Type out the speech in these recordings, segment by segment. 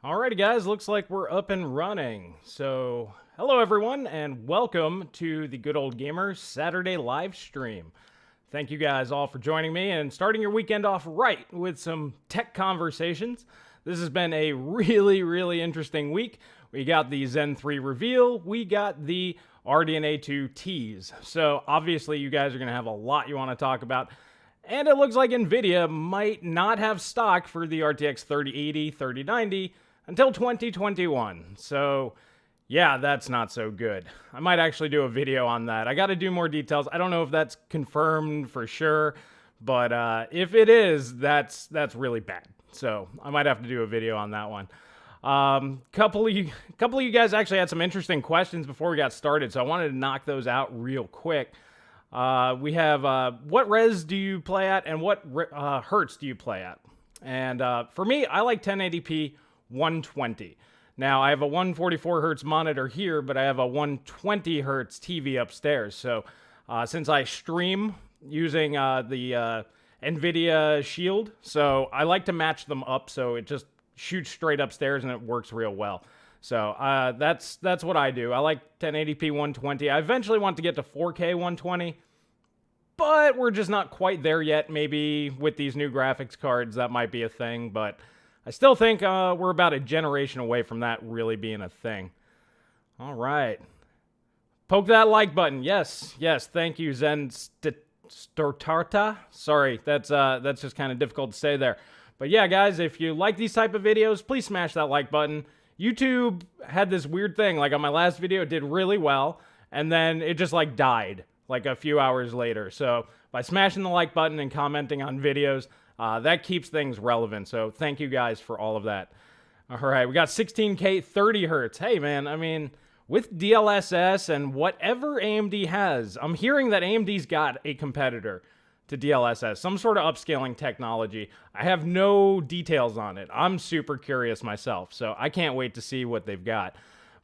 Alrighty guys, looks like we're up and running. So, hello everyone and welcome to the Good Old Gamer Saturday live stream. Thank you guys all for joining me and starting your weekend off right with some tech conversations. This has been a really interesting week. We got the Zen 3 reveal, we got the RDNA 2 tease. So, obviously you guys are going to have a lot you want to talk about. And it looks like Nvidia might not have stock for the RTX 3080, 3090 until 2021. So, yeah, that's not so good. I might actually do a video on that. I got to do more details. I don't know if that's confirmed for sure, but if it is, that's really bad. So, I might have to do a video on that one. Couple of you guys actually had some interesting questions before we got started, so I wanted to knock those out real quick. We have what res do you play at and what hertz do you play at? And for me, I like 1080p 120. Now, I have a 144 hertz monitor here, but I have a 120 hertz TV upstairs. So since I stream using the Nvidia Shield, so I like to match them up so it just shoots straight upstairs and it works real well. So that's what I do. I like 1080p 120. I eventually want to get to 4K 120, but we're just not quite there yet. Maybe with these new graphics cards, that might be a thing, but I still think we're about a generation away from that really being a thing. All right. Poke that like button. Yes, thank you, Zen Stortarta. Sorry, that's just kind of difficult to say there. But yeah, guys, if you like these type of videos, please smash that like button. YouTube had this weird thing, like on my last video, it did really well, and then it just like died like a few hours later. So by smashing the like button and commenting on videos, that keeps things relevant. So thank you guys for all of that. All right, we got 16K 30 hertz. Hey man, I mean, with DLSS and whatever AMD has, I'm hearing that AMD's got a competitor to DLSS, some sort of upscaling technology. I have no details on it. I'm super curious myself, so I can't wait to see what they've got.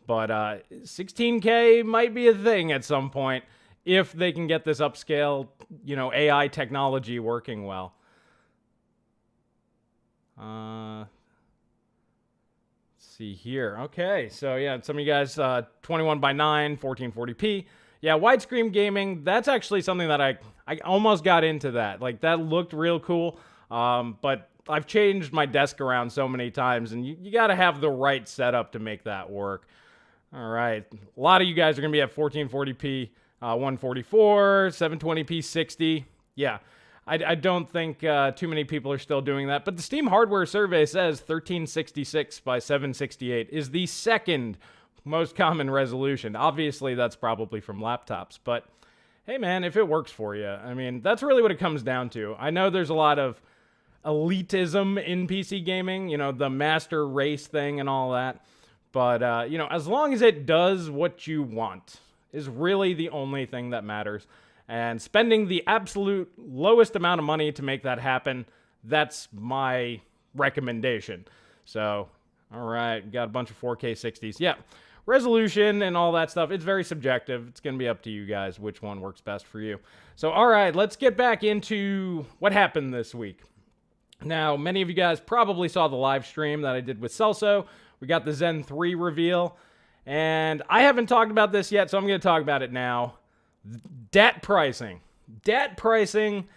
But 16K might be a thing at some point if they can get this upscale, AI technology working well. Let's see here. Okay, so yeah, some of you guys, 21:9, 1440p. Yeah, widescreen gaming, that's actually something that I almost got into that. Like, that looked real cool, but I've changed my desk around so many times, and you got to have the right setup to make that work. All right, a lot of you guys are going to be at 1440p, 144, 720p, 60. Yeah, I don't think too many people are still doing that, but the Steam hardware survey says 1366 by 768 is the second most common resolution. Obviously, that's probably from laptops, but hey man, if it works for you, I mean, that's really what it comes down to. I know there's a lot of elitism in PC gaming, the master race thing and all that, but as long as it does what you want is really the only thing that matters. And spending the absolute lowest amount of money to make that happen, that's my recommendation. So, all right, got a bunch of 4K 60s. Yeah. Resolution and all that stuff, it's very subjective. It's going to be up to you guys which one works best for you. So, all right, let's get back into what happened this week. Now, many of you guys probably saw the live stream that I did with Celso. We got the Zen 3 reveal, and I haven't talked about this yet, so I'm going to talk about it now. DAT pricing. DAT pricing,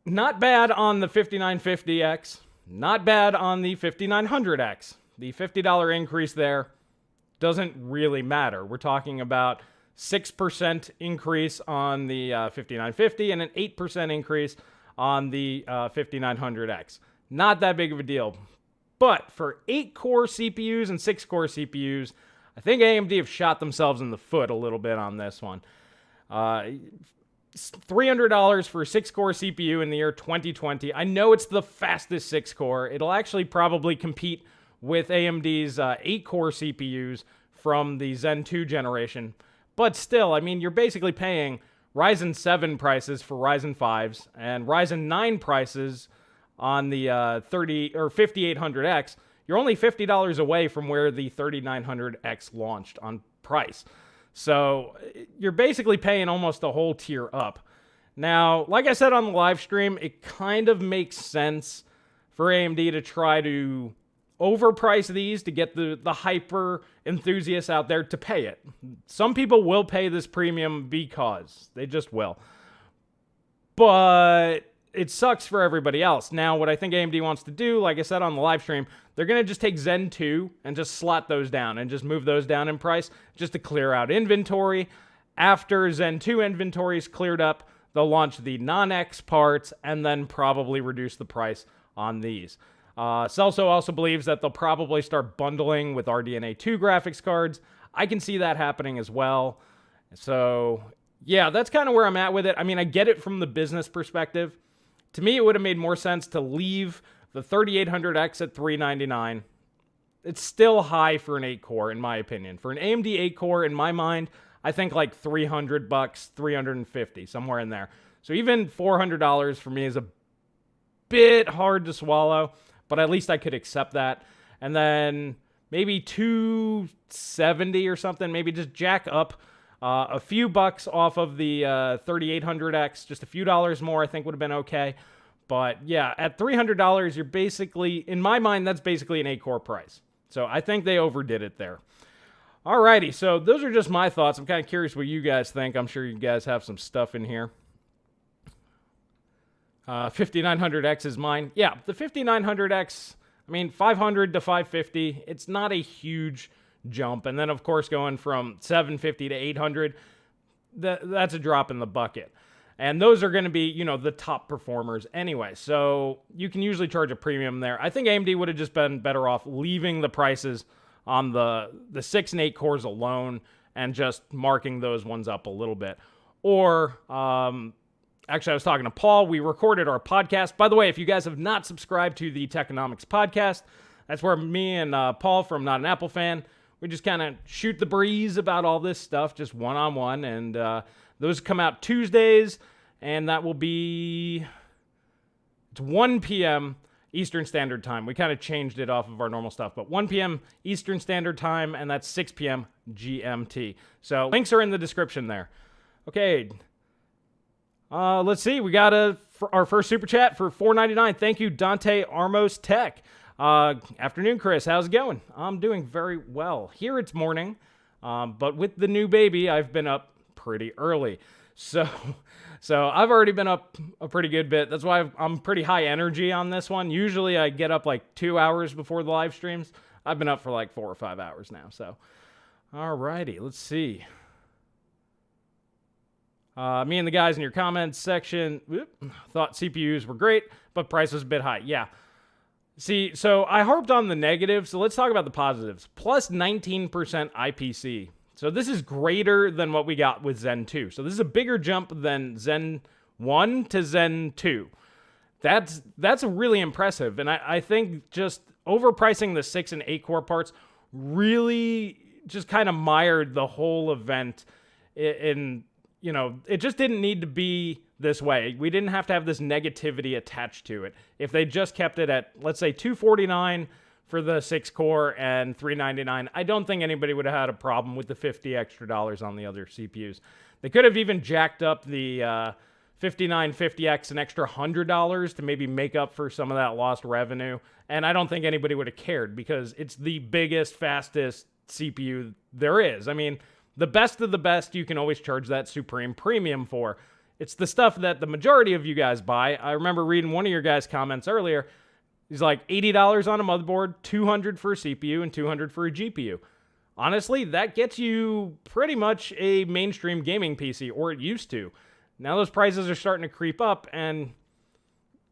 not bad on the 5950X, not bad on the 5900X. The $50 increase there doesn't really matter. We're talking about 6% increase on the 5950 and an 8% increase on the 5900X. Not that big of a deal. But for 8-core CPUs and 6-core CPUs, I think AMD have shot themselves in the foot a little bit on this one. $300 for a 6-core CPU in the year 2020. I know it's the fastest 6-core. It'll actually probably compete with AMD's 8-core CPUs from the Zen 2 generation. But still, I mean, you're basically paying Ryzen 7 prices for Ryzen 5s and Ryzen 9 prices on the 5800X. You're only $50 away from where the 3900X launched on price. So you're basically paying almost a whole tier up. Now, like I said on the live stream, it kind of makes sense for AMD to try to overprice these to get the hyper enthusiasts out there to pay it. Some people will pay this premium because they just will. But it sucks for everybody else. Now, what I think AMD wants to do, like I said on the live stream, they're going to just take Zen 2 and just slot those down and just move those down in price just to clear out inventory. After Zen 2 inventory is cleared up, they'll launch the non-X parts and then probably reduce the price on these. Celso also believes that they'll probably start bundling with RDNA 2 graphics cards. I can see that happening as well. So, yeah, that's kind of where I'm at with it. I mean, I get it from the business perspective. To me, it would have made more sense to leave the 3800X at $399. It's still high for an 8-core, in my opinion. For an AMD 8-core, in my mind, I think like $300, $350, somewhere in there. So even $400 for me is a bit hard to swallow, but at least I could accept that. And then maybe $270 or something, maybe just jack up a few bucks off of the 3800X, just a few dollars more, I think would have been okay. But yeah, at $300, you're basically, in my mind, that's basically an 8-core price. So I think they overdid it there. Alrighty, so those are just my thoughts. I'm kind of curious what you guys think. I'm sure you guys have some stuff in here. 5900X is mine. Yeah, the 5900X, I mean, 500 to 550, it's not a huge jump. And then, of course, going from 750 to 800, that's a drop in the bucket. And those are going to be, you know, the top performers anyway. So you can usually charge a premium there. I think AMD would have just been better off leaving the prices on the 6 and 8 cores alone and just marking those ones up a little bit. Or, actually, I was talking to Paul. We recorded our podcast. By the way, if you guys have not subscribed to the Techonomics podcast, that's where me and Paul from Not an Apple Fan, we just kind of shoot the breeze about all this stuff, just one-on-one. And those come out Tuesdays, and that will be, it's 1 p.m. Eastern Standard Time. We kind of changed it off of our normal stuff, but 1 p.m. Eastern Standard Time, and that's 6 p.m. GMT. So links are in the description there. Okay. Let's see. We got our first super chat for $4.99. Thank you, Dante Armos Tech. Afternoon, Chris. How's it going? I'm doing very well. Here it's morning, but with the new baby, I've been up pretty early. So I've already been up a pretty good bit. That's why I'm pretty high energy on this one. Usually I get up like 2 hours before the live streams. I've been up for like 4 or 5 hours now. So, alrighty, let's see. Me and the guys in your comments section thought CPUs were great, but price was a bit high. Yeah. See, so I harped on the negatives, so let's talk about the positives. Plus 19% IPC. So this is greater than what we got with Zen 2. So this is a bigger jump than Zen 1 to Zen 2. That's really impressive. And I think just overpricing the 6 and 8 core parts really just kind of mired the whole event in you know, it just didn't need to be this way. We didn't have to have this negativity attached to it. If they just kept it at, let's say, $249 for the 6-core and $399, I don't think anybody would have had a problem with the $50 extra on the other CPUs. They could have even jacked up the 5950X an extra $100 to maybe make up for some of that lost revenue. And I don't think anybody would have cared because it's the biggest, fastest CPU there is. I mean, the best of the best, you can always charge that supreme premium for. It's the stuff that the majority of you guys buy. I remember reading one of your guys' comments earlier. He's like, $80 on a motherboard, $200 for a CPU, and $200 for a GPU. Honestly, that gets you pretty much a mainstream gaming PC, or it used to. Now those prices are starting to creep up, and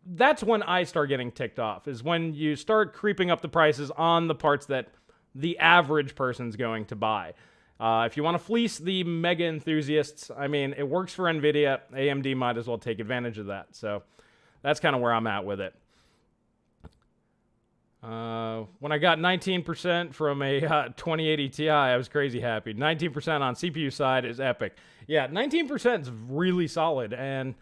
that's when I start getting ticked off, is when you start creeping up the prices on the parts that the average person's going to buy. If you want to fleece the mega enthusiasts, I mean, it works for Nvidia. AMD might as well take advantage of that. So that's kind of where I'm at with it. When I got 19% from a 2080 Ti, I was crazy happy. 19% on CPU side is epic. Yeah, 19% is really solid, and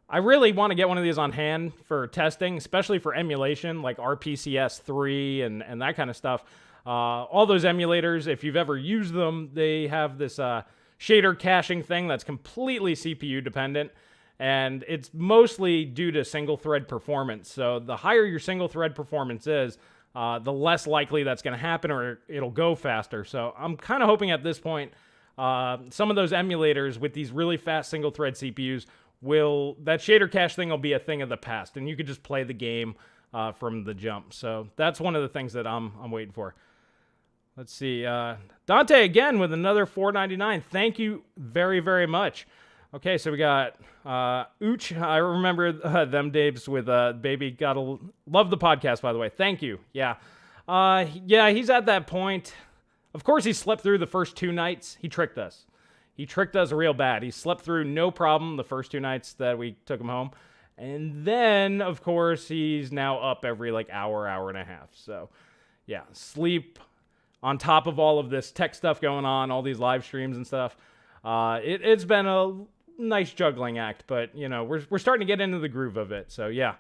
I really want to get one of these on hand for testing, especially for emulation, like RPCS 3 and that kind of stuff. All those emulators, if you've ever used them, they have this shader caching thing that's completely CPU dependent, and it's mostly due to single thread performance. So the higher your single thread performance is, the less likely that's going to happen, or it'll go faster. So I'm kind of hoping at this point, some of those emulators with these really fast single-thread CPUs that shader cache thing will be a thing of the past, and you could just play the game from the jump. So that's one of the things that I'm waiting for. Let's see. Dante again with another $4.99. Thank you very, very much. Okay, so we got Ooch. I remember them days with Baby. Gotta love the podcast, by the way. Thank you. Yeah. Yeah, he's at that point. Of course, he slept through the first 2 nights. He tricked us. He tricked us real bad. He slept through no problem the first 2 nights that we took him home. And then, of course, he's now up every hour and a half. So, yeah, sleep on top of all of this tech stuff going on, all these live streams and stuff. It's been a nice juggling act, but, we're starting to get into the groove of it. So, yeah.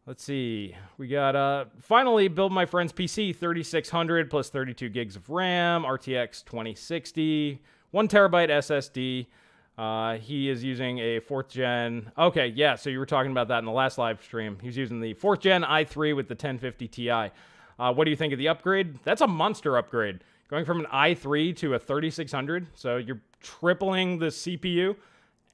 Let's see. We got, finally, build my friend's PC, 3600 plus 32 gigs of RAM, RTX 2060, 1 terabyte SSD. He is using a 4th gen. Okay, yeah, so you were talking about that in the last live stream. He was using the 4th gen i3 with the 1050 Ti. What do you think of the upgrade? That's a monster upgrade. Going from an i3 to a 3600. So you're tripling the CPU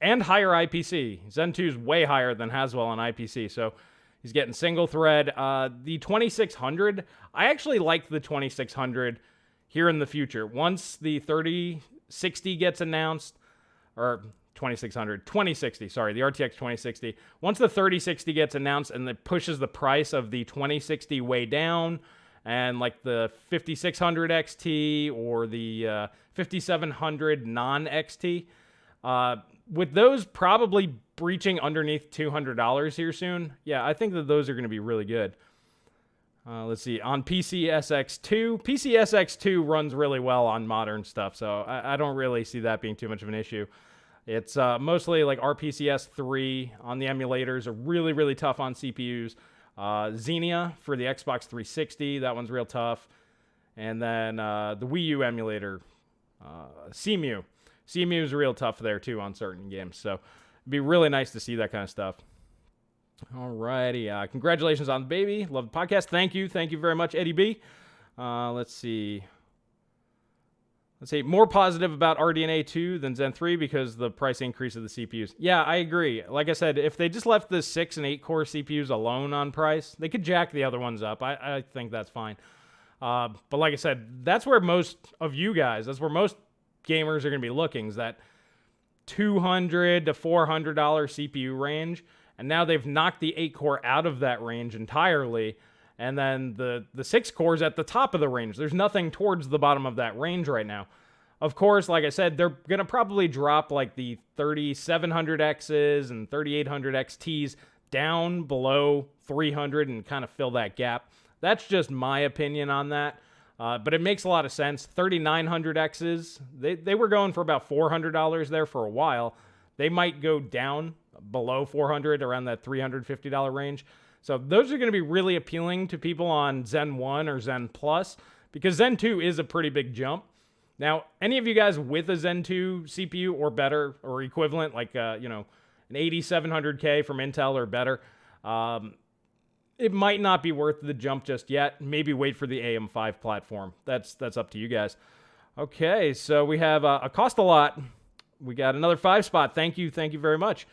and higher IPC. Zen 2 is way higher than Haswell on IPC. So he's getting single thread. The 2600, I actually like the 2600 here in the future. Once the 3060 gets announced, or 2060, sorry, the RTX 2060. Once the 3060 gets announced and it pushes the price of the 2060 way down, and like the 5600 XT or the 5700 non-XT, with those probably breaching underneath $200 here soon, yeah, I think that those are going to be really good. Let's see, on PCSX2. PCSX2 runs really well on modern stuff, so I don't really see that being too much of an issue. It's mostly like RPCS3 on the emulators are really, really tough on CPUs. Xenia for the Xbox 360, that one's real tough. And then the Wii U emulator, CMU. CMU is real tough there too on certain games, so it'd be really nice to see that kind of stuff. Alrighty, congratulations on the baby. Love the podcast. Thank you very much, Eddie B. Let's see. More positive about RDNA 2 than Zen 3 because the price increase of the CPUs. Yeah, I agree. Like I said, if they just left the 6 and 8 core CPUs alone on price, they could jack the other ones up. I think that's fine. But like I said, that's where most of you guys, that's where most gamers are going to be looking, is that $200 to $400 CPU range. And now they've knocked the 8 core out of that range entirely. And then the 6 cores at the top of the range. There's nothing towards the bottom of that range right now. Of course, like I said, they're going to probably drop like the 3700Xs and 3800 XTs down below 300 and kind of fill that gap. That's just my opinion on that. But it makes a lot of sense. 3900Xs, they were going for about $400 there for a while. They might go down below $400, around that $350 range. So those are going to be really appealing to people on Zen 1 or Zen Plus, because Zen 2 is a pretty big jump. Now, any of you guys with a Zen 2 CPU or better or equivalent, like an 8700K from Intel or better, it might not be worth the jump just yet. Maybe wait for the AM5 platform. That's up to you guys. Okay, so we have a cost a lot. We got another 5 spot. Thank you very much.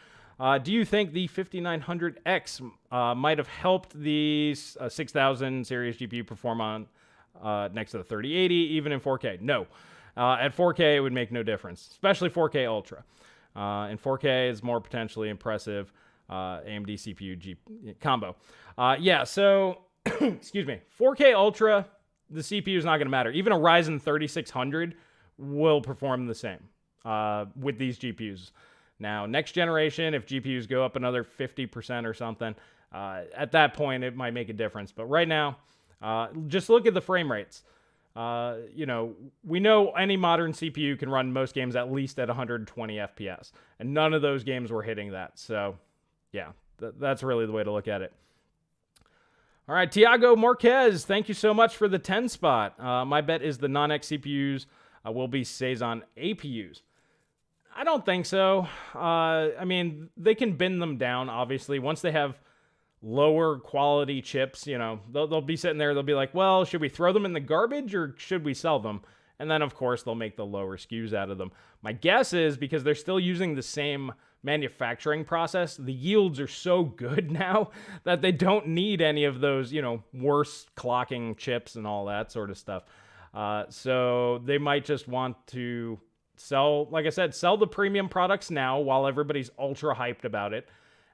Do you think the 5900X might have helped the 6000 series GPU perform on next to the 3080, even in 4K? No. At 4K, it would make no difference, especially 4K Ultra. In 4K is more potentially impressive AMD CPU combo. Yeah, so, excuse me, 4K Ultra, the CPU is not going to matter. Even a Ryzen 3600 will perform the same with these GPUs. Now, next generation, if GPUs go up another 50% or something, at that point, it might make a difference. But right now, just look at the frame rates. We know any modern CPU can run most games at least at 120 FPS. And none of those games were hitting that. So, yeah, that's really the way to look at it. All right, Tiago Marquez, thank you so much for the 10 spot. My bet is the non-X CPUs will be Cezanne APUs. I don't think so. I mean, they can bend them down, obviously. Once they have lower quality chips, they'll be sitting there, they'll be like, well, should we throw them in the garbage or should we sell them? And then, of course, they'll make the lower SKUs out of them. My guess is because they're still using the same manufacturing process, the yields are so good now that they don't need any of those, worse clocking chips and all that sort of stuff. So they might just want to sell, like I said, sell the premium products now while everybody's ultra hyped about it,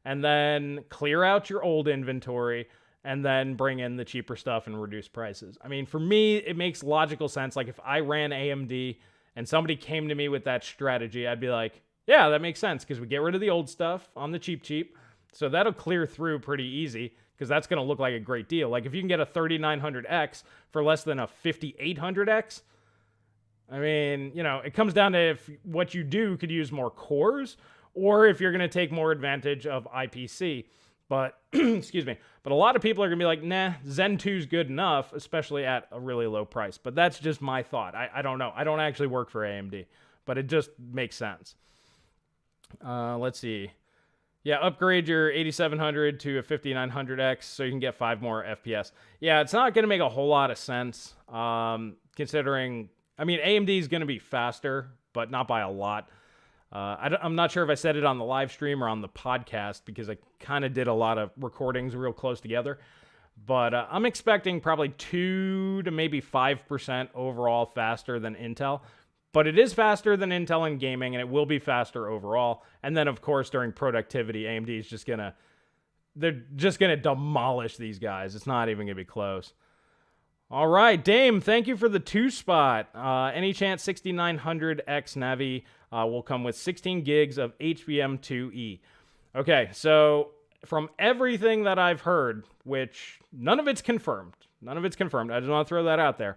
and then clear out your old inventory and then bring in the cheaper stuff and reduce prices. I mean, for me, it makes logical sense. Like if I ran AMD and somebody came to me with that strategy, I'd be like, yeah, that makes sense because we get rid of the old stuff on the cheap. So that'll clear through pretty easy because that's going to look like a great deal. Like if you can get a 3900X for less than a 5800X, I mean, it comes down to if what you do could use more cores or if you're going to take more advantage of IPC. But, excuse me, but a lot of people are going to be like, nah, Zen 2 is good enough, especially at a really low price. But that's just my thought. I don't know. I don't actually work for AMD, but it just makes sense. Let's see. Yeah, upgrade your 8700 to a 5900X so you can get 5 more FPS. Yeah, it's not going to make a whole lot of sense, considering, I mean, AMD is going to be faster, but not by a lot. I'm not sure if I said it on the live stream or on the podcast because I kind of did a lot of recordings real close together. But I'm expecting probably 2 to maybe 5% overall faster than Intel. But it is faster than Intel in gaming, and it will be faster overall. And then, of course, during productivity, AMD is just they're just going to demolish these guys. It's not even going to be close. All right, Dame, thank you for the 2 spot. Any chance 6900X NAVI will come with 16 gigs of HBM2E? Okay, so from everything that I've heard, which none of it's confirmed. I just want to throw that out there.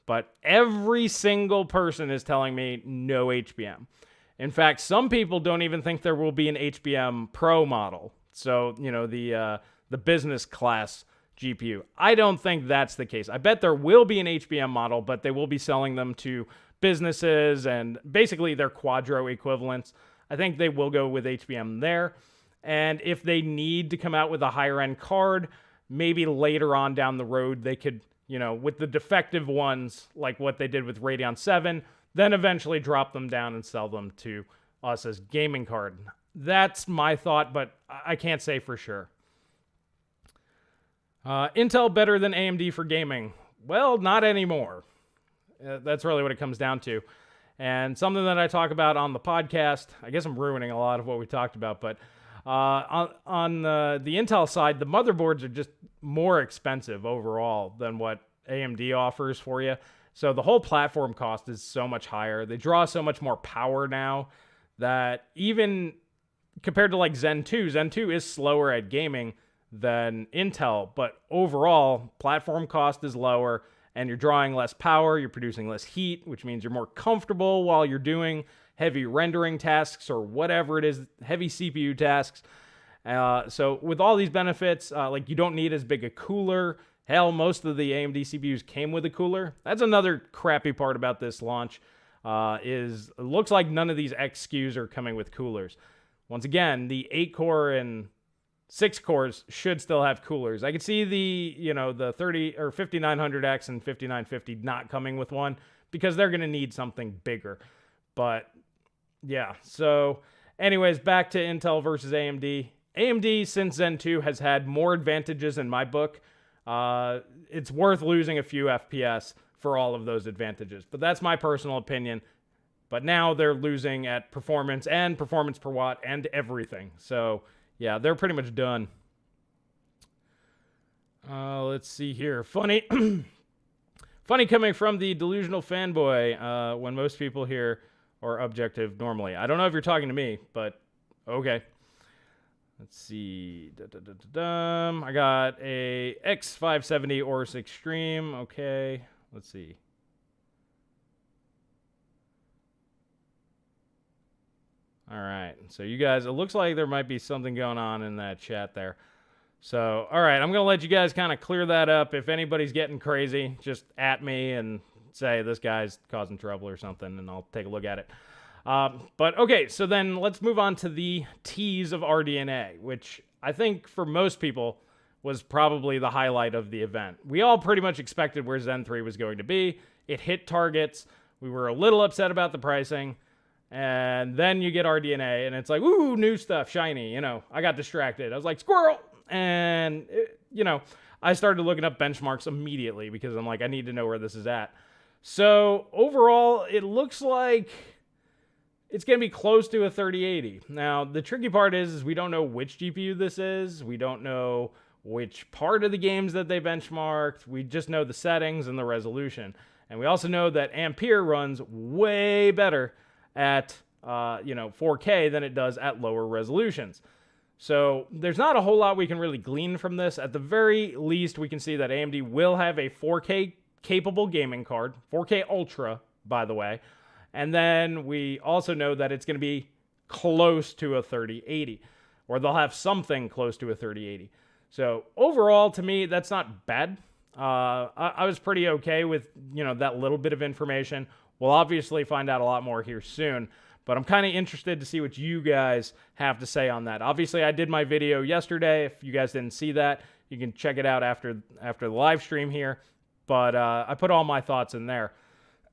But every single person is telling me no HBM. In fact, some people don't even think there will be an HBM Pro model. So, the business class GPU. I don't think that's the case. I bet there will be an HBM model, but they will be selling them to businesses and basically their Quadro equivalents. I think they will go with HBM there. And if they need to come out with a higher end card, maybe later on down the road, they could, with the defective ones, like what they did with Radeon 7, then eventually drop them down and sell them to us as gaming card. That's my thought, but I can't say for sure. Intel better than AMD for gaming? Well, not anymore. That's really what it comes down to. And something that I talk about on the podcast, I guess I'm ruining a lot of what we talked about, but on the Intel side, the motherboards are just more expensive overall than what AMD offers for you. So the whole platform cost is so much higher. They draw so much more power now that even compared to like Zen 2 is slower at gaming than Intel, but overall platform cost is lower and you're drawing less power, you're producing less heat, which means you're more comfortable while you're doing heavy rendering tasks or whatever it is, heavy CPU tasks. So with all these benefits, like you don't need as big a cooler. Hell, most of the AMD CPUs came with a cooler. That's another crappy part about this launch, is it looks like none of these X SKUs are coming with coolers. Once again, the 8-core and 6 cores should still have coolers. I could see the 30 or 5900X and 5950 not coming with one because they're going to need something bigger. But yeah, so anyways, back to Intel versus AMD. AMD, since Zen 2, has had more advantages in my book. It's worth losing a few FPS for all of those advantages. But that's my personal opinion. But now they're losing at performance and performance per watt and everything. So yeah, they're pretty much done. Let's see here. Funny coming from the delusional fanboy when most people here are objective normally. I don't know if you're talking to me, but okay. Let's see. I got a X570 Aorus Extreme. Okay. Let's see. All right. So you guys, it looks like there might be something going on in that chat there. So, all right. I'm going to let you guys kind of clear that up. If anybody's getting crazy, just at me and say this guy's causing trouble or something, and I'll take a look at it. But okay, so then let's move on to the tease of RDNA, which I think for most people was probably the highlight of the event. We all pretty much expected where Zen 3 was going to be. It hit targets. We were a little upset about the pricing. And then you get RDNA, and it's like, ooh, new stuff, shiny. You know, I got distracted. I was like, squirrel! And, I started looking up benchmarks immediately because I'm like, I need to know where this is at. So, overall, it looks like it's going to be close to a 3080. Now, the tricky part is we don't know which GPU this is. We don't know which part of the games that they benchmarked. We just know the settings and the resolution. And we also know that Ampere runs way better at 4K than it does at lower resolutions. So there's not a whole lot we can really glean from this. At the very least, we can see that AMD will have a 4K capable gaming card, 4K Ultra, by the way. And then we also know that it's going to be close to a 3080, or they'll have something close to a 3080. So overall, to me, that's not bad. I was pretty okay with, that little bit of information. We'll obviously find out a lot more here soon, but I'm kind of interested to see what you guys have to say on that. Obviously, I did my video yesterday. If you guys didn't see that, you can check it out after the live stream here. But I put all my thoughts in there.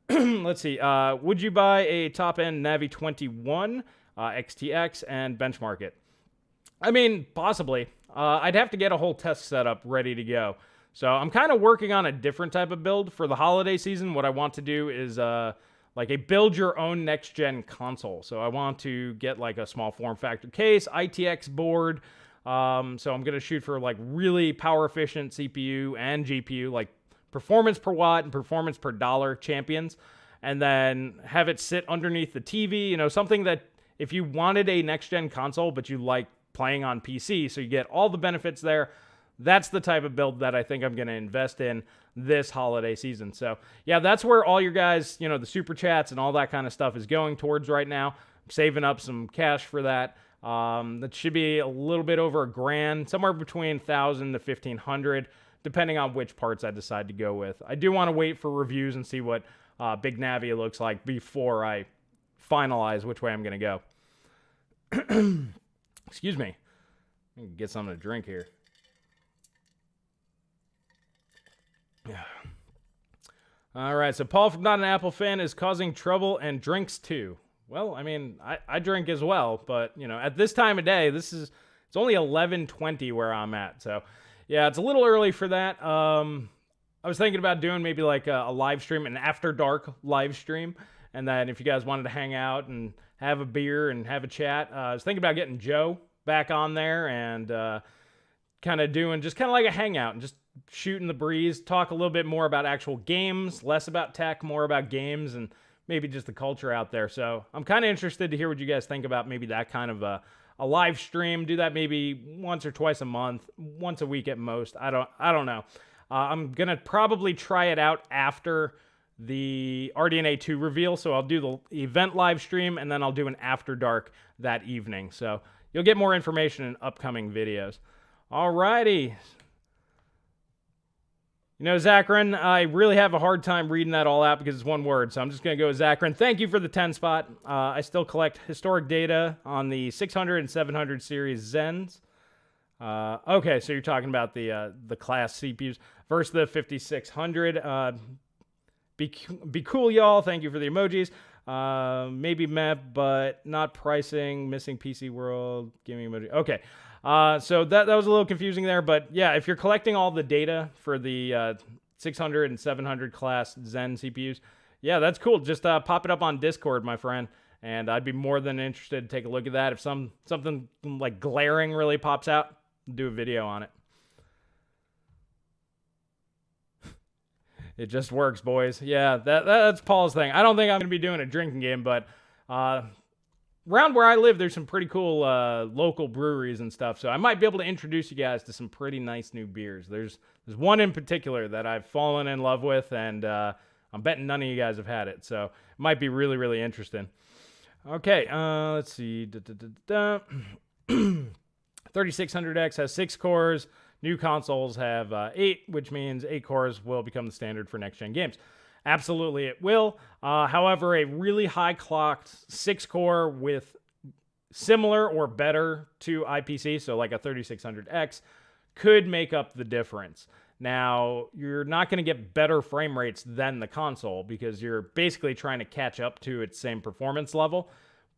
Let's see. Would you buy a top-end NAVI 21 XTX and benchmark it? I mean, possibly. I'd have to get a whole test setup ready to go. So I'm kind of working on a different type of build for the holiday season. What I want to do is like a build your own next gen console. So I want to get like a small form factor case, ITX board. So I'm going to shoot for like really power efficient CPU and GPU, like performance per watt and performance per dollar champions. And then have it sit underneath the TV, something that if you wanted a next gen console, but you like playing on PC, so you get all the benefits there. That's the type of build that I think I'm going to invest in this holiday season. So, yeah, that's where all your guys, the super chats and all that kind of stuff is going towards right now. I'm saving up some cash for that. That should be a little bit over $1,000, somewhere between 1,000 to 1,500, depending on which parts I decide to go with. I do want to wait for reviews and see what Big Navi looks like before I finalize which way I'm going to go. Excuse me. Let me get something to drink here. Yeah. All right, so Paul from Not an Apple Fan is causing trouble and drinks too. Well, I mean, I drink as well, but, at this time of day, it's only 11:20 where I'm at. So, yeah, it's a little early for that. I was thinking about doing maybe like a live stream, an after dark live stream. And then if you guys wanted to hang out and have a beer and have a chat, I was thinking about getting Joe back on there and kind of doing just kind of like a hangout and just shooting the breeze, talk a little bit more about actual games, less about tech, more about games, and maybe just the culture out there. So I'm kind of interested to hear what you guys think about maybe that kind of a live stream. Do that maybe once or twice a month, once a week at most. I don't know. I'm gonna probably try it out after the RDNA 2 reveal. So I'll do the event live stream and then I'll do an after dark that evening. So you'll get more information in upcoming videos. Alrighty. Zachrin, I really have a hard time reading that all out because it's one word, so I'm just going to go with Zachrin. Thank you for the 10 spot. I still collect historic data on the 600 and 700 series Zens. Okay, so you're talking about the class CPUs versus the 5600. Be cool, y'all. Thank you for the emojis. Maybe map, but not pricing. Missing PC World. Gaming emoji. Okay. So that was a little confusing there, but yeah, if you're collecting all the data for the 600 and 700 class Zen CPUs, yeah, that's cool. Just pop it up on Discord, my friend, and I'd be more than interested to take a look at that. If something like glaring really pops out, do a video on it. It just works, boys. Yeah, that's Paul's thing. I don't think I'm going to be doing a drinking game, but around where I live, there's some pretty cool local breweries and stuff, so I might be able to introduce you guys to some pretty nice new beers. There's one in particular that I've fallen in love with, and I'm betting none of you guys have had it, so it might be really, really interesting. Okay, let's see. 3600X has 6 cores. New consoles have 8, which means 8 cores will become the standard for next-gen games. Absolutely, it will. However, a really high-clocked 6-core with similar or better to IPC, so like a 3600X, could make up the difference. Now, you're not going to get better frame rates than the console because you're basically trying to catch up to its same performance level.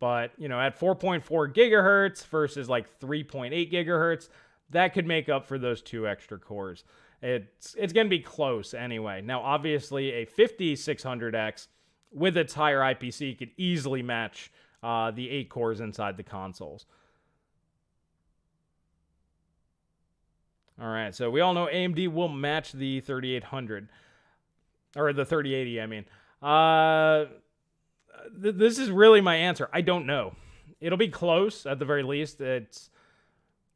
But, you know, at 4.4 gigahertz versus like 3.8 gigahertz, that could make up for those 2 extra cores. It's going to be close anyway. Now, obviously, a 5600X with its higher IPC could easily match the 8 cores inside the consoles. All right, so we all know AMD will match the 3800, or the 3080, I mean. This is really my answer. I don't know. It'll be close at the very least. It's,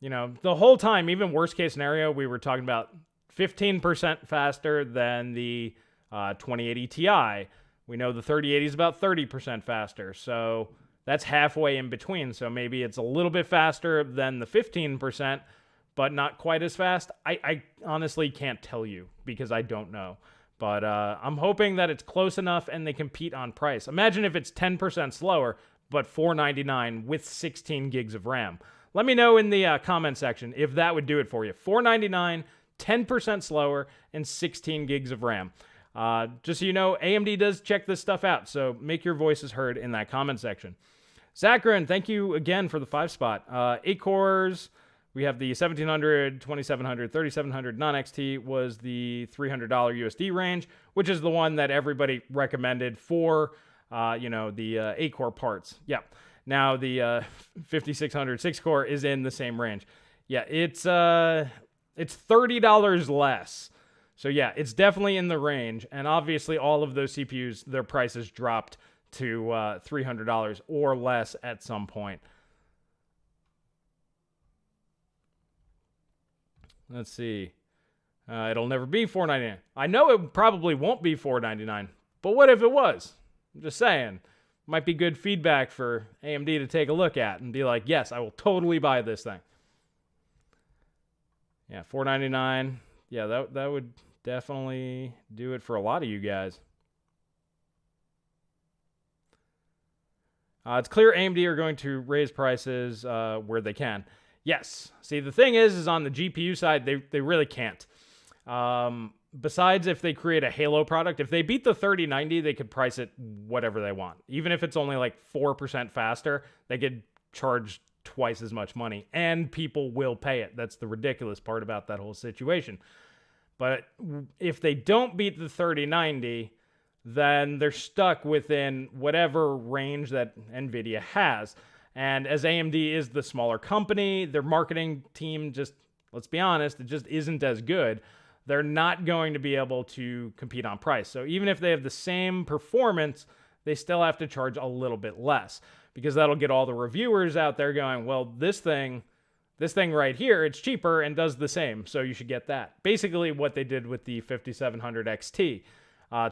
you know, the whole time, even worst case scenario, we were talking about 15% faster than the 2080 Ti. We know the 3080 is about 30% faster, so that's halfway in between. So maybe it's a little bit faster than the 15%, but not quite as fast. I honestly can't tell you because I don't know. But I'm hoping that it's close enough and they compete on price. Imagine if it's 10% slower, but $499 with 16 gigs of RAM. Let me know in the comment section if that would do it for you. $499, 10% slower, and 16 gigs of RAM. Just so you know, AMD does check this stuff out, so make your voices heard in that comment section. Zachrin, thank you again for the 5 spot. 8 cores. We have the 1700, 2700, 3700 non-XT was the $300 USD range, which is the one that everybody recommended for, you know, the 8-core parts. Yeah. Now the 5600 6-core is in the same range. Yeah, it's $30 less. So yeah, it's definitely in the range. And obviously all of those CPUs, their prices dropped to $300 or less at some point. Let's see. It'll never be $499. I know it probably won't be $499, but what if it was? I'm just saying. Might be good feedback for AMD to take a look at and be like, yes, I will totally buy this thing. Yeah, $499. Yeah, that would definitely do it for a lot of you guys. It's clear AMD are going to raise prices where they can. Yes. See, the thing is on the GPU side, they really can't. Besides if they create a Halo product, if they beat the 3090, they could price it whatever they want. Even if it's only like 4% faster, they could charge twice as much money, and people will pay it. That's the ridiculous part about that whole situation. But if they don't beat the 3090, then they're stuck within whatever range that Nvidia has. And as AMD is the smaller company, their marketing team just, let's be honest, it just isn't as good. They're not going to be able to compete on price. So even if they have the same performance, they still have to charge a little bit less because that'll get all the reviewers out there going, well, this thing right here, it's cheaper and does the same, so you should get that. Basically what they did with the 5700 XT.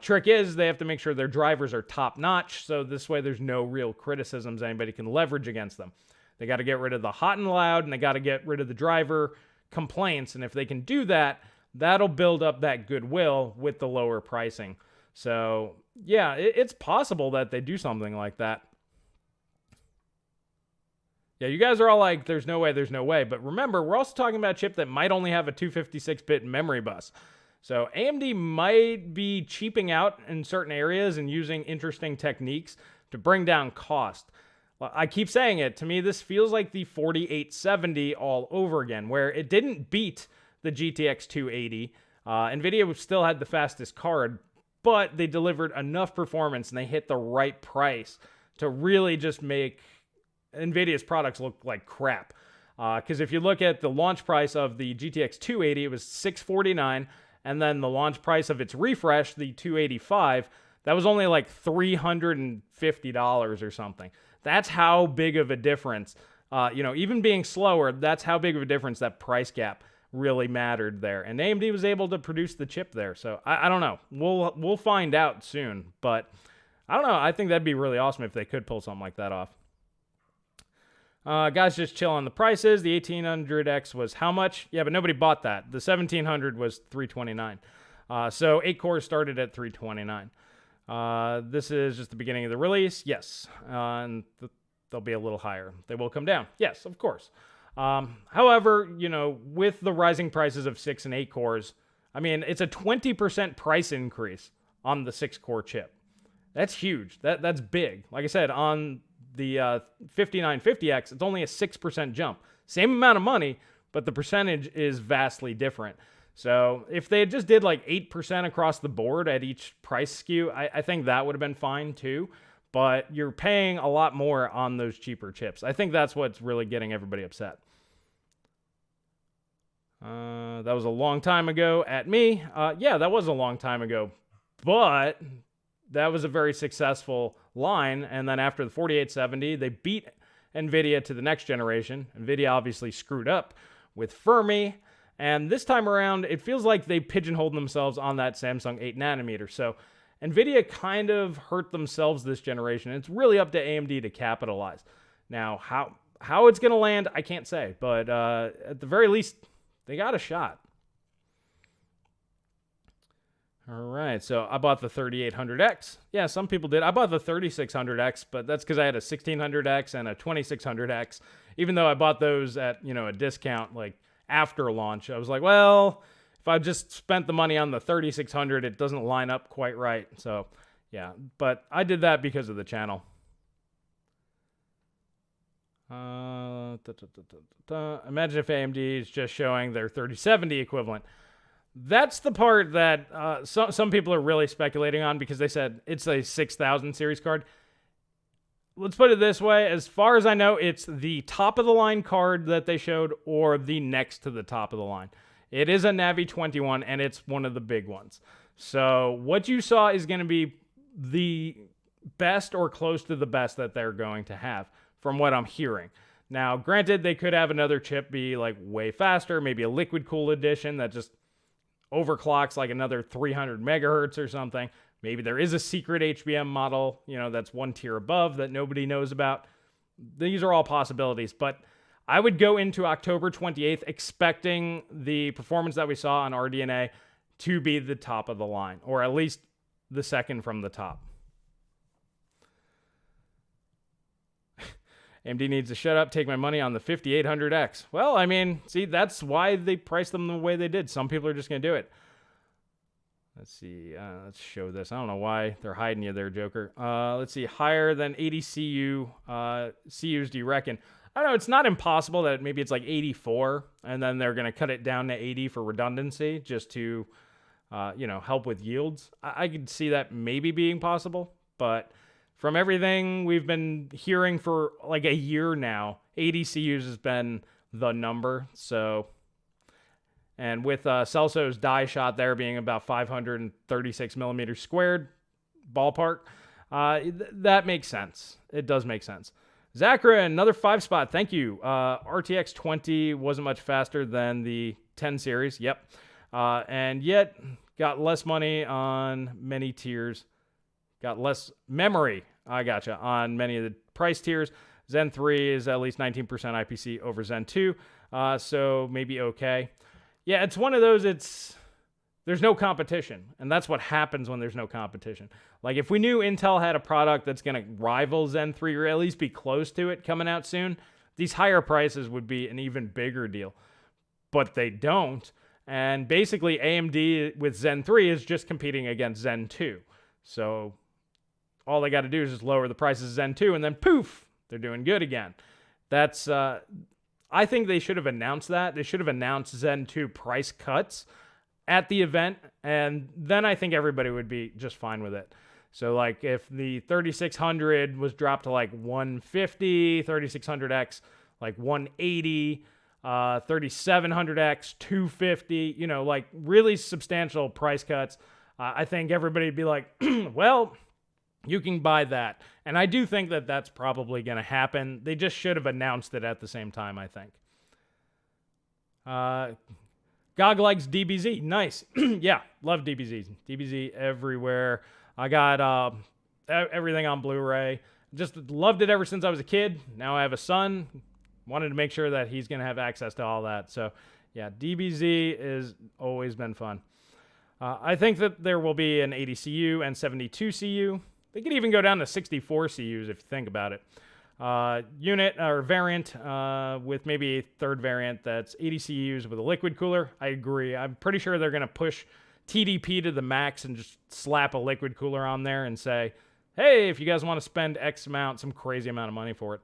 Trick is they have to make sure their drivers are top-notch, so this way there's no real criticisms anybody can leverage against them. They got to get rid of the hot and loud, and they got to get rid of the driver complaints, and if they can do that, that'll build up that goodwill with the lower pricing. So, yeah, it's possible that they do something like that. Yeah, you guys are all like, there's no way, there's no way. But remember, we're also talking about a chip that might only have a 256-bit memory bus. So AMD might be cheaping out in certain areas and using interesting techniques to bring down cost. I keep saying it. To me, this feels like the 4870 all over again, where it didn't beat the GTX 280. Nvidia still had the fastest card, but they delivered enough performance and they hit the right price to really just make Nvidia's products look like crap. Because if you look at the launch price of the GTX 280, it was $649. And then the launch price of its refresh, the 285, that was only like $350 or something. That's how big of a difference, even being slower, that's how big of a difference that price gap really mattered there. And AMD was able to produce the chip there. So I don't know. We'll find out soon. But I don't know. I think that'd be really awesome if they could pull something like that off. Guys, just chill on the prices. The 1800X was how much? Yeah, but nobody bought that. The 1700 was $329. So 8 cores started at $329. This is just the beginning of the release. Yes. And the they'll be a little higher. They will come down. Yes, of course. However, you know, with the rising prices of 6 and 8 cores, I mean, it's a 20% price increase on the 6-core chip. That's huge. That's big. Like I said, on the 5950X, it's only a 6% jump. Same amount of money, but the percentage is vastly different. So if they just did like 8% across the board at each price SKU, I think that would have been fine too. But you're paying a lot more on those cheaper chips. I think that's what's really getting everybody upset. That was a long time ago at me. Yeah, that was a long time ago. But that was a very successful line. And then after the 4870, they beat Nvidia to the next generation. Nvidia obviously screwed up with Fermi. And this time around, it feels like they pigeonholed themselves on that Samsung 8 nanometer. So Nvidia kind of hurt themselves this generation. It's really up to AMD to capitalize. Now, how it's going to land, I can't say. But at the very least, they got a shot. All right, so I bought the 3800X. Yeah, some people did. I bought the 3600X, but that's because I had a 1600X and a 2600X. Even though I bought those at, you know, a discount, like after launch, I was like, well, if I just spent the money on the 3600, it doesn't line up quite right. So, yeah, but I did that because of the channel. Imagine if AMD is just showing their 3070 equivalent. That's the part that some people are really speculating on because they said it's a 6000 series card. Let's put it this way. As far as I know, it's the top of the line card that they showed or the next to the top of the line. It is a NAVI 21 and it's one of the big ones. So what you saw is going to be the best or close to the best that they're going to have from what I'm hearing. Now, granted, they could have another chip be like way faster, maybe a liquid cool edition that just overclocks like another 300 megahertz or something. Maybe there is a secret HBM model, you know, that's one tier above that nobody knows about. These are all possibilities, but I would go into October 28th expecting the performance that we saw on RDNA to be the top of the line, or at least the second from the top. AMD needs to shut up, take my money on the 5800X. Well, I mean, see, that's why they priced them the way they did. Some people are just going to do it. Let's see. Let's show this. I don't know why they're hiding you there, Joker. Let's see. Higher than 80 CU. CUs, do you reckon? I don't know. It's not impossible that maybe it's like 84, and then they're going to cut it down to 80 for redundancy just to, you know, help with yields. I could see that maybe being possible, but from everything we've been hearing for like a year now, 80 CUs has been the number. So, and with Celso's die shot there being about 536 millimeters squared, ballpark, that makes sense. It does make sense. Zachra, another 5-spot. Thank you. RTX 20 wasn't much faster than the 10 series. Yep. And yet got less money on many tiers. Got less memory, I gotcha, on many of the price tiers. Zen 3 is at least 19% IPC over Zen 2, so maybe okay. Yeah, it's one of those, there's no competition, and that's what happens when there's no competition. Like, if we knew Intel had a product that's going to rival Zen 3 or at least be close to it coming out soon, these higher prices would be an even bigger deal. But they don't, and basically AMD with Zen 3 is just competing against Zen 2. So all they got to do is just lower the prices of Zen 2, and then poof, they're doing good again. That's, I think they should have announced that. They should have announced Zen 2 price cuts at the event, and then I think everybody would be just fine with it. So, like, if the 3600 was dropped to, like, 150, 3600X, like, 180, 3700X, 250, you know, like, really substantial price cuts, I think everybody would be like, well, you can buy that. And I do think that that's probably going to happen. They just should have announced it at the same time, I think. GOG likes DBZ. Nice. Yeah, love DBZ. DBZ everywhere. I got everything on Blu-ray. Just loved it ever since I was a kid. Now I have a son. Wanted to make sure that he's going to have access to all that. So, yeah, DBZ has always been fun. I think that there will be an 80 CU and 72 CU. They could even go down to 64 CUs if you think about it. unit or variant with maybe a third variant that's 80 CUs with a liquid cooler. I agree. I'm pretty sure they're going to push TDP to the max and just slap a liquid cooler on there and say, hey, if you guys want to spend X amount, some crazy amount of money for it.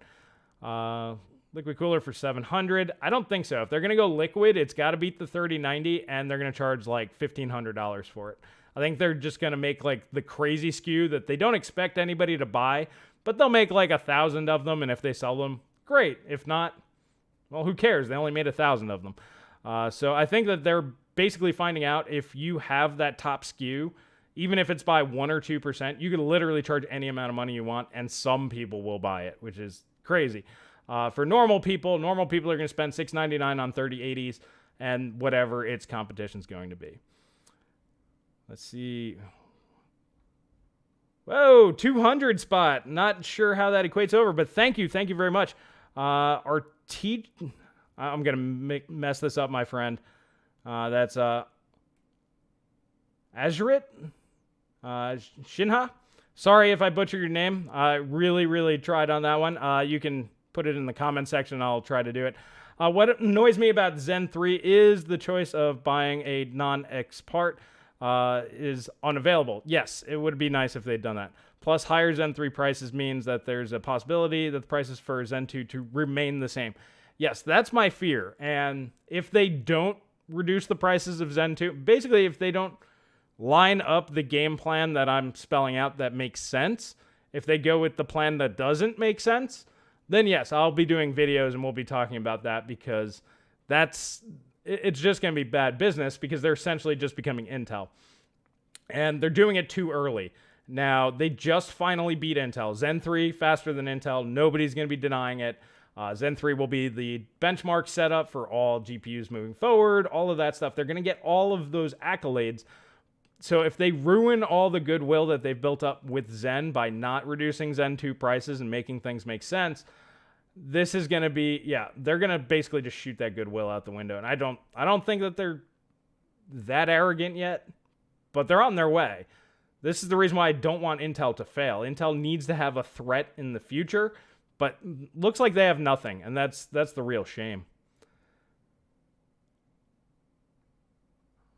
Liquid cooler for $700. I don't think so. If they're going to go liquid, it's got to beat the 3090, and they're going to charge like $1,500 for it. I think they're just going to make like the crazy SKU that they don't expect anybody to buy, but they'll make like 1,000 of them, and if they sell them, great. If not, well, who cares? They only made 1,000 of them. So I think that they're basically finding out if you have that top SKU, even if it's by 1 or 2%, you can literally charge any amount of money you want, and some people will buy it, which is crazy. For normal people are going to spend $699 on 3080s and whatever its competition's going to be. Let's see. Whoa, 200 spot. Not sure how that equates over, but thank you very much. I'm going to mess this up, my friend. That's Azurit Shinha. Sorry if I butcher your name. I really tried on that one. You can put it in the comment section. I'll try to do it. What annoys me about Zen 3 is the choice of buying a non-X part is unavailable. Yes, it would be nice if they'd done that. Plus, higher Zen 3 prices means that there's a possibility that the prices for Zen 2 to remain the same. Yes, that's my fear. And if they don't reduce the prices of Zen 2, basically if they don't line up the game plan that I'm spelling out that makes sense, if they go with the plan that doesn't make sense, then yes, I'll be doing videos and we'll be talking about that, because it's just going to be bad business, because they're essentially just becoming Intel. And they're doing it too early. Now, they just finally beat Intel. Zen 3, faster than Intel. Nobody's going to be denying it. Zen 3 will be the benchmark setup for all GPUs moving forward, all of that stuff. They're going to get all of those accolades. So if they ruin all the goodwill that they've built up with Zen by not reducing Zen 2 prices and making things make sense, this is going to be, they're going to basically just shoot that goodwill out the window. And I don't think that they're that arrogant yet, but they're on their way. This is the reason why I don't want Intel to fail. Intel needs to have a threat in the future, but looks like they have nothing, and that's the real shame.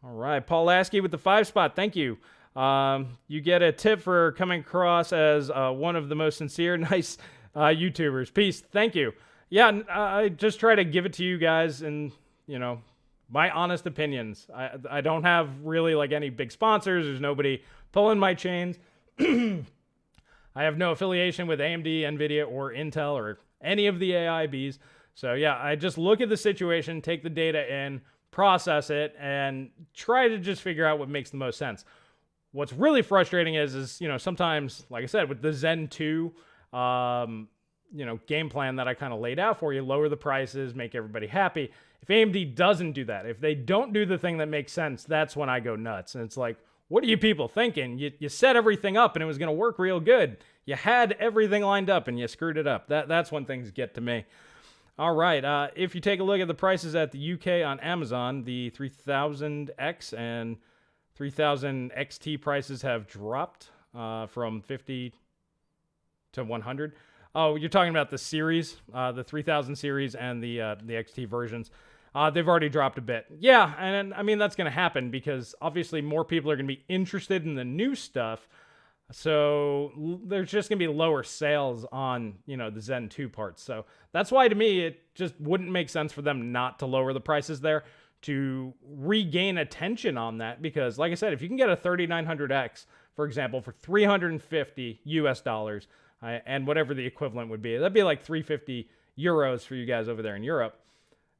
All right, Paul Lasky with the 5 spot. Thank you. You get a tip for coming across as one of the most sincere, nice YouTubers. Peace. Thank you. Yeah, I just try to give it to you guys and, my honest opinions. I don't have really like any big sponsors. There's nobody pulling my chains. I have no affiliation with AMD, Nvidia, or Intel, or any of the AIBs. So yeah, I just look at the situation, take the data in, process it, and try to just figure out what makes the most sense. What's really frustrating is sometimes, like I said, with the Zen 2, game plan that I kind of laid out for you, lower the prices, make everybody happy. If AMD doesn't do that, if they don't do the thing that makes sense, that's when I go nuts. And it's like, what are you people thinking? You set everything up and it was going to work real good. You had everything lined up and you screwed it up. That's when things get to me. All right. If you take a look at the prices at the UK on Amazon, the 3000X and 3000 XT prices have dropped from 50 to 100. Oh, you're talking about the series, the 3000 series and the XT versions. They've already dropped a bit. Yeah, and I mean, that's going to happen because obviously more people are going to be interested in the new stuff. So there's just going to be lower sales on, the Zen 2 parts. So that's why, to me, it just wouldn't make sense for them not to lower the prices there to regain attention on that. Because, like I said, if you can get a 3900X, for example, for $350 US, and whatever the equivalent would be, that'd be like 350 euros for you guys over there in Europe.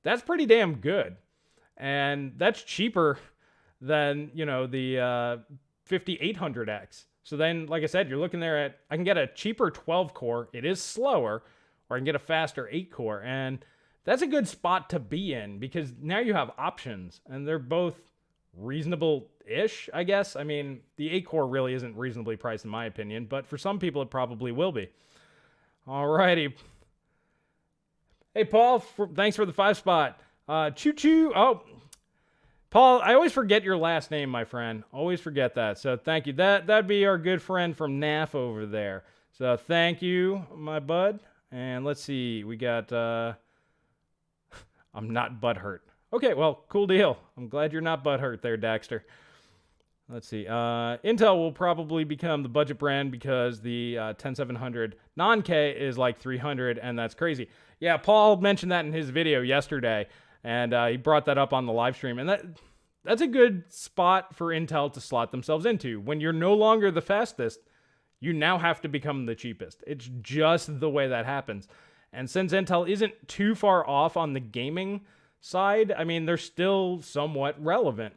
That's pretty damn good. And that's cheaper than, the 5800X. So then, like I said, you're looking there at, I can get a cheaper 12 core. It is slower, or I can get a faster 8 core. And that's a good spot to be in because now you have options and they're both reasonable-ish, I guess. I mean, the 8 core really isn't reasonably priced in my opinion, but for some people it probably will be. Alrighty. Hey, Paul, thanks for the 5 spot. Choo-choo. Oh, Paul, I always forget your last name, my friend. Always forget that. So thank you. That'd be our good friend from NAF over there. So thank you, my bud. And let's see, we got, I'm not butthurt. Okay, well, cool deal. I'm glad you're not butthurt there, Daxter. Let's see. Intel will probably become the budget brand because the 10700 non-K is like 300, and that's crazy. Yeah, Paul mentioned that in his video yesterday, and he brought that up on the live stream. And that's a good spot for Intel to slot themselves into. When you're no longer the fastest, you now have to become the cheapest. It's just the way that happens. And since Intel isn't too far off on the gaming side, I mean, they're still somewhat relevant.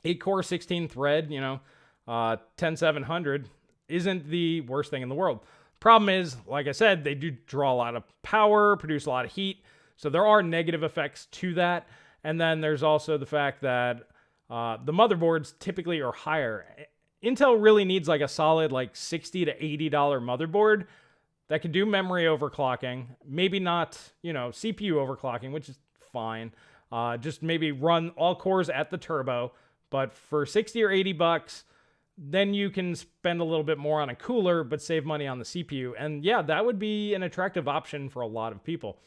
8-core, 16-thread, 10700 isn't the worst thing in the world. Problem is, like I said, they do draw a lot of power, produce a lot of heat, so there are negative effects to that. And then there's also the fact that the motherboards typically are higher. Intel really needs like a solid like $60 to $80 motherboard that can do memory overclocking, maybe not, CPU overclocking, which is fine. Just maybe run all cores at the turbo. But for 60 or 80 bucks, then you can spend a little bit more on a cooler, but save money on the CPU. And yeah, that would be an attractive option for a lot of people.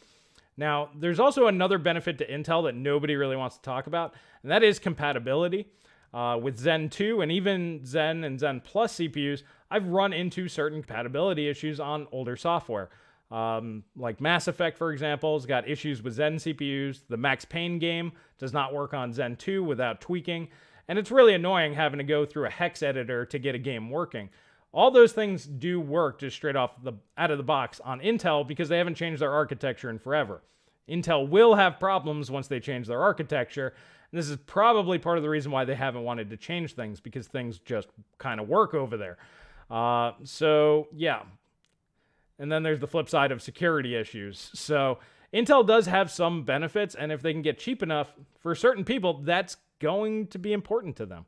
Now, there's also another benefit to Intel that nobody really wants to talk about, and that is compatibility. With Zen 2 and even Zen and Zen Plus CPUs, I've run into certain compatibility issues on older software. Like Mass Effect, for example, has got issues with Zen CPUs. The Max Payne game does not work on Zen 2 without tweaking. And it's really annoying having to go through a hex editor to get a game working. All those things do work just straight off out of the box on Intel because they haven't changed their architecture in forever. Intel will have problems once they change their architecture. And this is probably part of the reason why they haven't wanted to change things, because things just kind of work over there. So, yeah. And then there's the flip side of security issues. So Intel does have some benefits, and if they can get cheap enough, for certain people, that's going to be important to them.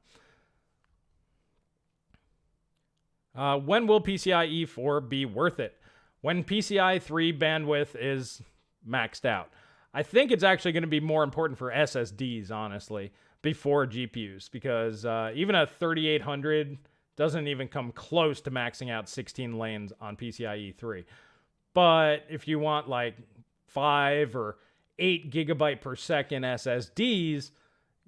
When will PCIe 4 be worth it? When PCIe 3 bandwidth is maxed out. I think it's actually going to be more important for SSDs, honestly, before GPUs, because even a 3800 doesn't even come close to maxing out 16 lanes on PCIe 3. But if you want like 5 or 8 gigabyte per second SSDs,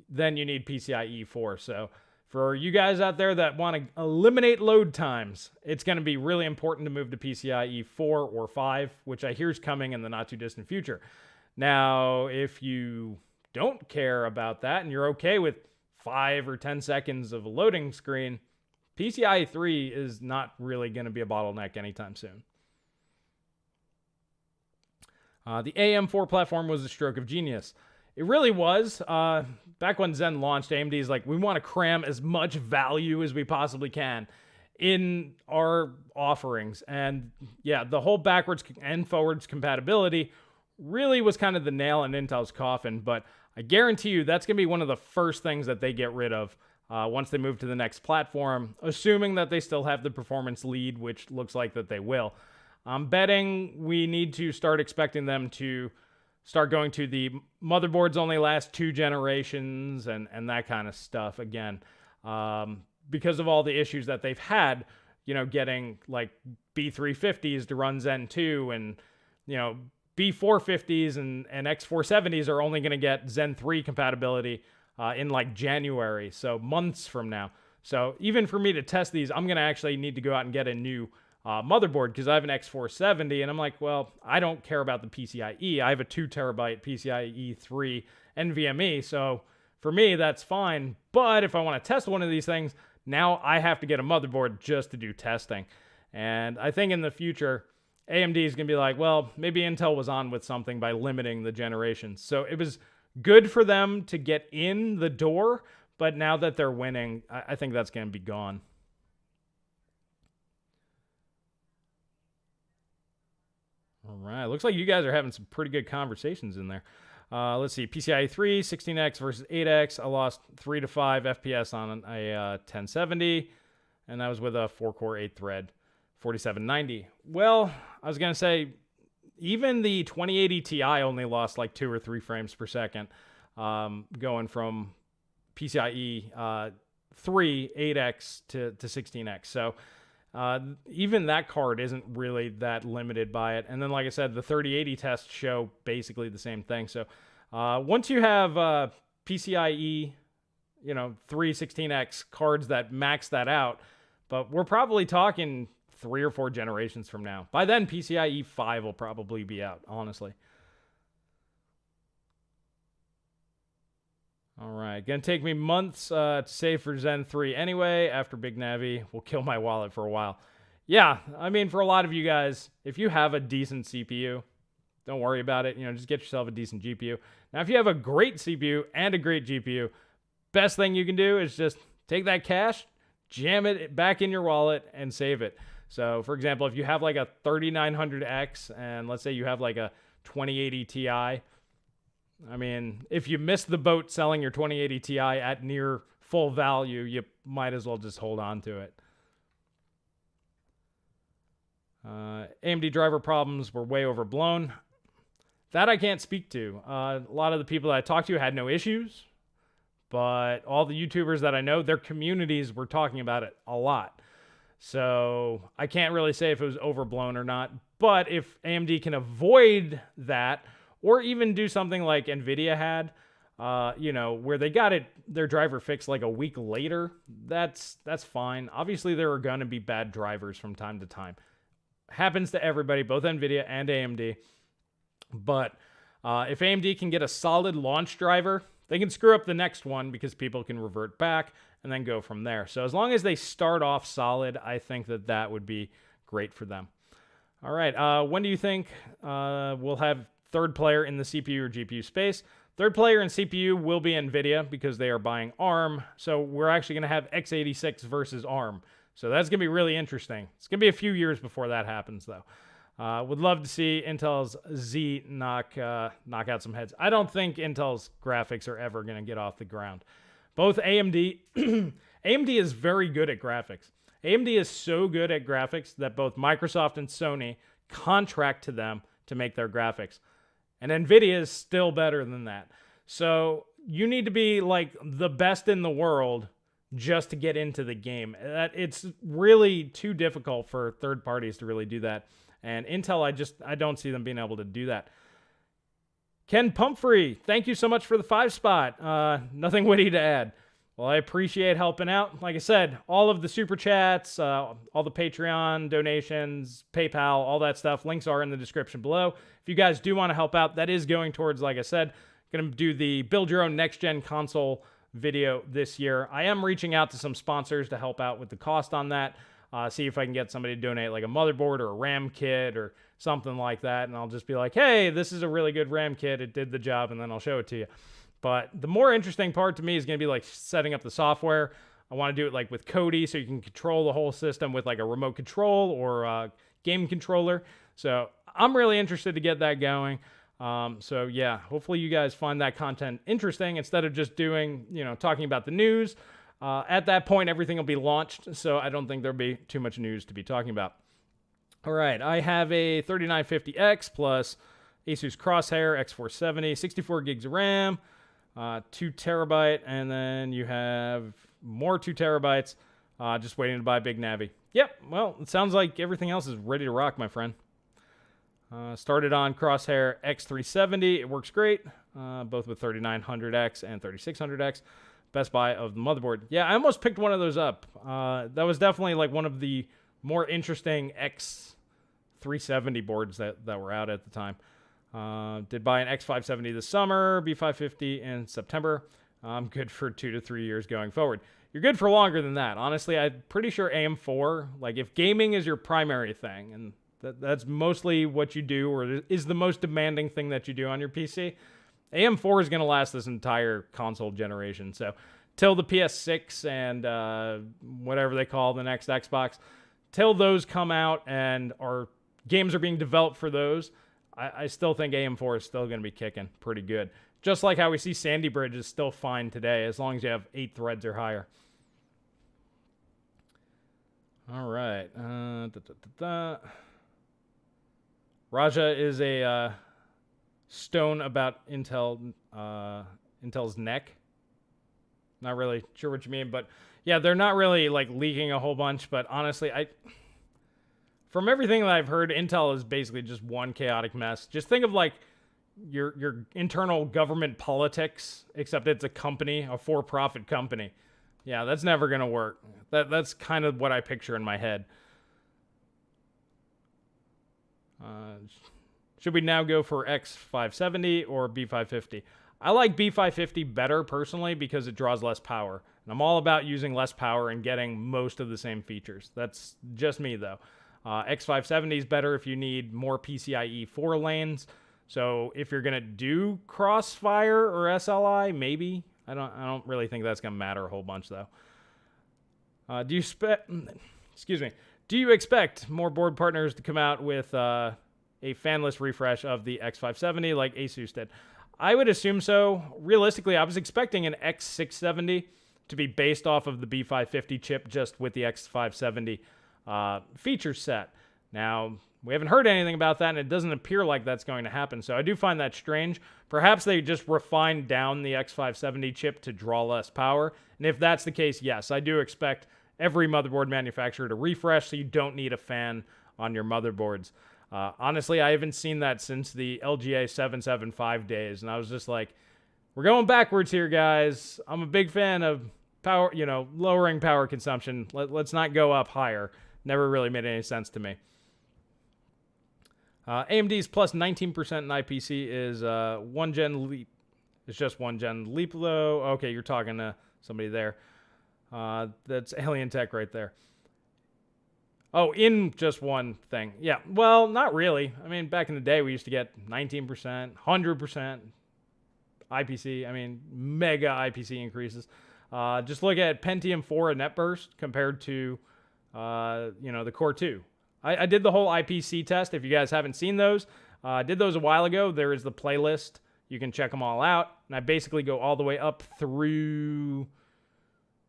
then you need PCIe 4. So for you guys out there that want to eliminate load times, it's going to be really important to move to PCIe 4 or 5, which I hear is coming in the not too distant future. Now, if you don't care about that and you're okay with 5 or 10 seconds of a loading screen, PCIe 3 is not really going to be a bottleneck anytime soon. The AM4 platform was a stroke of genius. It really was. Back when Zen launched, AMD's like, we want to cram as much value as we possibly can in our offerings. And yeah, the whole backwards and forwards compatibility really was kind of the nail in Intel's coffin. But I guarantee you that's going to be one of the first things that they get rid of once they move to the next platform, assuming that they still have the performance lead, which looks like that they will. I'm betting we need to start expecting them to start going to the motherboards only last 2 generations and that kind of stuff again, because of all the issues that they've had, getting like B350s to run Zen 2 and, B450s and X470s are only going to get Zen 3 compatibility in like January, so months from now. So even for me to test these, I'm going to actually need to go out and get a new motherboard because I have an X470 and I'm like, well, I don't care about the PCIe. I have a 2 terabyte PCIe 3 NVMe. So for me, that's fine. But if I want to test one of these things, now I have to get a motherboard just to do testing. And I think in the future, AMD is going to be like, well, maybe Intel was on with something by limiting the generations. So it was good for them to get in the door. But now that they're winning, I think that's going to be gone. All right, looks like you guys are having some pretty good conversations in there. Let's see, PCIe 3, 16X versus 8X. I lost 3 to 5 FPS on a 1070, and that was with a 4-core 8-thread 4790. Well, I was going to say, even the 2080 Ti only lost like 2 or 3 frames per second, going from PCIe 3, 8X to 16X. So Even that card isn't really that limited by it. And then, like I said, the 3080 tests show basically the same thing. So once you have PCIe, 316X cards that max that out, but we're probably talking 3 or 4 generations from now. By then, PCIe 5 will probably be out, honestly. All right, gonna take me months to save for Zen 3 anyway. After Big Navi will kill my wallet for a while. Yeah, I mean, for a lot of you guys, if you have a decent CPU, don't worry about it. Just get yourself a decent GPU. Now, if you have a great CPU and a great GPU, best thing you can do is just take that cash, jam it back in your wallet, and save it. So, for example, if you have like a 3900X and let's say you have like a 2080 Ti, I mean, if you missed the boat selling your 2080 Ti at near full value, you might as well just hold on to it. AMD driver problems were way overblown. That I can't speak to. A lot of the people that I talked to had no issues, but all the YouTubers that I know, their communities were talking about it a lot. So I can't really say if it was overblown or not, but if AMD can avoid that, or even do something like Nvidia had, where they got their driver fixed like a week later, that's fine. Obviously, there are going to be bad drivers from time to time. Happens to everybody, both Nvidia and AMD. But if AMD can get a solid launch driver, they can screw up the next one because people can revert back and then go from there. So as long as they start off solid, I think that would be great for them. All right, when do you think we'll have third player in the CPU or GPU space? Third player in CPU will be Nvidia because they are buying ARM. So we're actually going to have x86 versus ARM. So that's going to be really interesting. It's going to be a few years before that happens, though. Would love to see Intel's Z knock out some heads. I don't think Intel's graphics are ever going to get off the ground. Both AMD, AMD is very good at graphics. AMD is so good at graphics that both Microsoft and Sony contract to them to make their graphics. And Nvidia is still better than that. So you need to be like the best in the world just to get into the game. It's really too difficult for third parties to really do that. And Intel, I don't see them being able to do that. Ken Pumphrey, thank you so much for the 5 spot. Nothing witty to add. Well, I appreciate helping out. Like I said, all of the super chats, all the Patreon donations, PayPal, all that stuff, links are in the description below. If you guys do want to help out, that is going towards, like I said, going to do the build your own next-gen console video this year. I am reaching out to some sponsors to help out with the cost on that. See if I can get somebody to donate like a motherboard or a RAM kit or something like that. And I'll just be like, hey, this is a really good RAM kit. It did the job. And then I'll show it to you. But the more interesting part to me is going to be like setting up the software. I want to do it like with Kodi so you can control the whole system with like a remote control or a game controller. So I'm really interested to get that going. So yeah, hopefully you guys find that content interesting instead of just doing, talking about the news. At that point, everything will be launched, so I don't think there'll be too much news to be talking about. All right, I have a 3950X plus Asus Crosshair X470, 64 gigs of RAM, 2 terabyte, and then you have more 2 terabytes, just waiting to buy Big Navi. Yep, well, it sounds like everything else is ready to rock, my friend. Started on Crosshair X370. It works great, both with 3900X and 3600X. Best buy of the motherboard. Yeah, I almost picked one of those up. That was definitely like one of the more interesting X370 boards that were out at the time. Did buy an X570 this summer, B550 in September. I'm good for 2 to 3 years going forward. You're good for longer than that. Honestly, I'm pretty sure AM4, like if gaming is your primary thing, and that's mostly what you do or is the most demanding thing that you do on your PC, AM4 is going to last this entire console generation. So till the PS6 and whatever they call the next Xbox, till those come out and our games are being developed for those, I still think AM4 is still going to be kicking pretty good. Just like how we see Sandy Bridge is still fine today, as long as you have 8 threads or higher. All right. Raja is a stone about Intel's neck. Not really sure what you mean, but yeah, they're not really like leaking a whole bunch. But honestly, From everything that I've heard, Intel is basically just one chaotic mess. Just think of like your internal government politics, except it's a company, a for-profit company. Yeah, that's never gonna work. That's kind of what I picture in my head. Should we now go for X570 or B550? I like B550 better personally because it draws less power. And I'm all about using less power and getting most of the same features. That's just me though. X570 is better if you need more PCIe 4 lanes. So if you're gonna do Crossfire or SLI, maybe. I don't really think that's gonna matter a whole bunch though. Do you expect more board partners to come out with a fanless refresh of the X570 like Asus did? I would assume so. Realistically, I was expecting an X670 to be based off of the B550 chip just with the X570 feature set. Now, we haven't heard anything about that, and it doesn't appear like that's going to happen, so I do find that strange. Perhaps they just refined down the X570 chip to draw less power, and if that's the case, yes, I do expect every motherboard manufacturer to refresh so you don't need a fan on your motherboards. Honestly, I haven't seen that since the LGA 775 days, and I was just like, we're going backwards here, guys. I'm a big fan of power, lowering power consumption. Let's not go up higher. Never really made any sense to me. AMD's plus 19% in IPC is one gen leap. It's just one gen leap though. Okay, you're talking to somebody there. That's Alien Tech right there. Oh, in just one thing. Yeah, well, not really. I mean, back in the day, we used to get 19%, 100% IPC. I mean, mega IPC increases. Just look at Pentium 4 and NetBurst compared to, the Core 2. I did the whole IPC test. If you guys haven't seen those, I did those a while ago. There is the playlist. You can check them all out. And I basically go all the way up through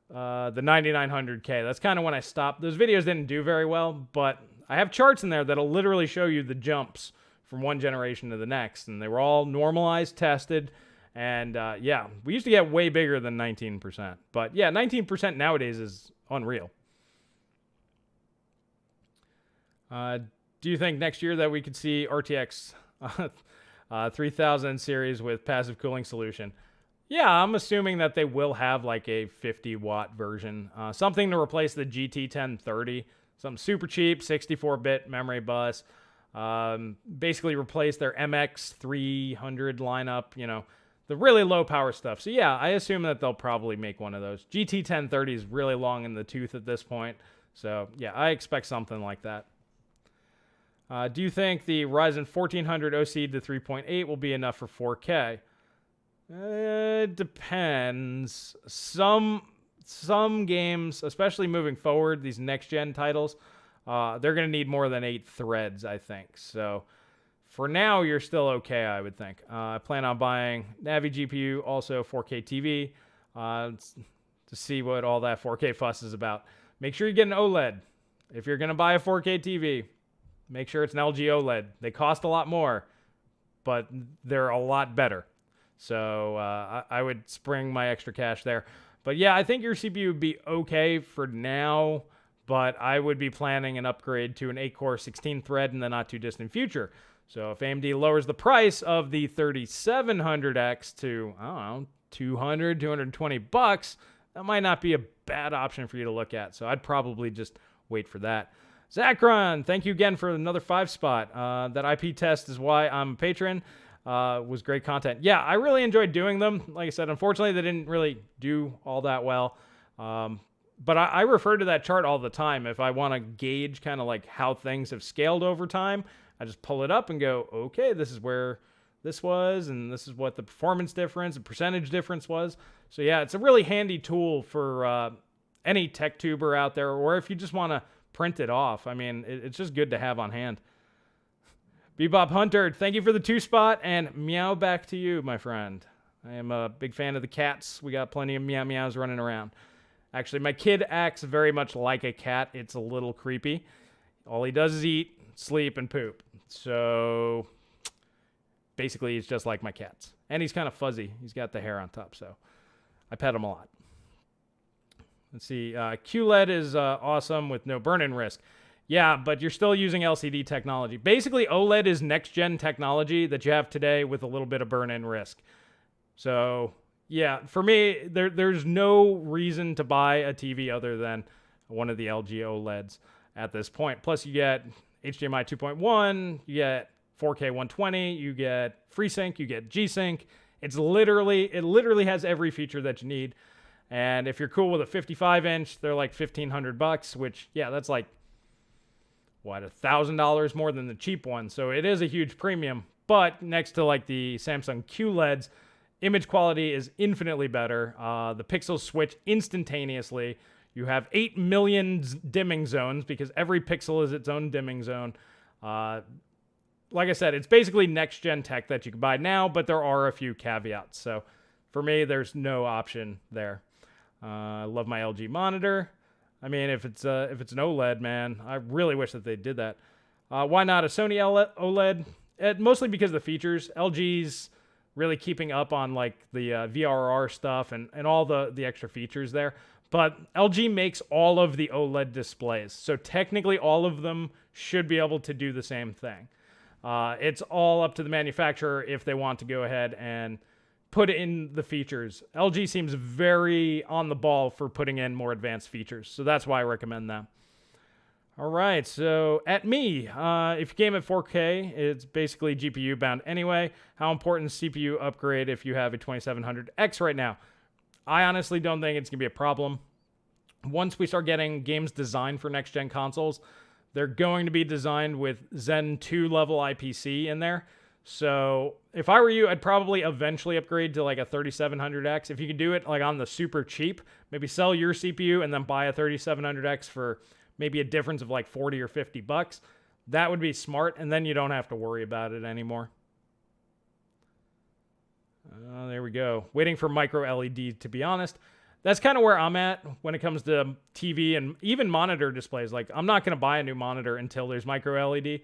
the 9900K. That's kind of when I stopped. Those videos didn't do very well, but I have charts in there that'll literally show you the jumps from one generation to the next. And they were all normalized, tested. And yeah, we used to get way bigger than 19%. But yeah, 19% nowadays is unreal. Do you think next year that we could see RTX 3000 series with passive cooling solution? Yeah, I'm assuming that they will have like a 50-watt version. Something to replace the GT 1030. Something super cheap, 64-bit memory bus. Basically replace their MX 300 lineup, the really low power stuff. So yeah, I assume that they'll probably make one of those. GT 1030 is really long in the tooth at this point. So yeah, I expect something like that. Do you think the Ryzen 1400 OC to 3.8 will be enough for 4K? It depends. Some games, especially moving forward, these next-gen titles, they're going to need more than 8 threads, I think. So for now, you're still okay, I would think. I plan on buying NAVI GPU, also 4K TV, to see what all that 4K fuss is about. Make sure you get an OLED. If you're going to buy a 4K TV, make sure it's an LG OLED. They cost a lot more, but they're a lot better. So I would spring my extra cash there. But yeah, I think your CPU would be okay for now, but I would be planning an upgrade to an 8-core 16-thread in the not-too-distant future. So if AMD lowers the price of the 3700X to, I don't know, $200, $220, that might not be a bad option for you to look at. So I'd probably just wait for that. Zacron, thank you again for another 5 spot. That IP test is why I'm a patron. Was great content. Yeah, I really enjoyed doing them. Like I said, unfortunately, they didn't really do all that well. But I refer to that chart all the time. If I want to gauge kind of like how things have scaled over time, I just pull it up and go, okay, this is where this was, and this is what the performance difference, the percentage difference was. So yeah, it's a really handy tool for any tech tuber out there, or if you just want to print it off. I mean, it's just good to have on hand. Bebop Hunter, thank you for the 2 spot, and meow back to you, my friend. I am a big fan of the cats. We got plenty of meow meows running around. Actually, my kid acts very much like a cat. It's a little creepy. All he does is eat, sleep, and poop. So basically, he's just like my cats. And he's kind of fuzzy. He's got the hair on top, so I pet him a lot. Let's see. QLED is awesome with no burn-in risk. Yeah, but you're still using LCD technology. Basically, OLED is next-gen technology that you have today with a little bit of burn-in risk. So, yeah, for me, there's no reason to buy a TV other than one of the LG OLEDs at this point. Plus, you get HDMI 2.1, you get 4K 120, you get FreeSync, you get G-Sync. It literally has every feature that you need. And if you're cool with a 55-inch, they're like $1,500, which, yeah, that's like, what, $1,000 more than the cheap one. So it is a huge premium. But next to like the Samsung QLEDs, image quality is infinitely better. The pixels switch instantaneously. You have 8 million dimming zones because every pixel is its own dimming zone. Like I said, it's basically next-gen tech that you can buy now, but there are a few caveats. So for me, there's no option there. I love my LG monitor. I mean, if it's an OLED, man, I really wish that they did that. Why not a Sony OLED? Mostly because of the features. LG's really keeping up on like the VRR stuff and all the extra features there. But LG makes all of the OLED displays. So technically all of them should be able to do the same thing. It's all up to the manufacturer if they want to go ahead and put in the features. LG seems very on the ball for putting in more advanced features. So that's why I recommend that. All right, so at me, if you game at 4K, it's basically GPU bound anyway. How important is CPU upgrade if you have a 2700X right now? I honestly don't think it's going to be a problem. Once we start getting games designed for next-gen consoles, they're going to be designed with Zen 2 level IPC in there. So if I were you, I'd probably eventually upgrade to like a 3700X. If you can do it like on the super cheap, maybe sell your CPU and then buy a 3700X for maybe a difference of like 40 or 50 bucks. That would be smart, and then you don't have to worry about it anymore. There we go. Waiting for micro LED, to be honest. That's kind of where I'm at when it comes to TV and even monitor displays. Like, I'm not going to buy a new monitor until there's micro LED,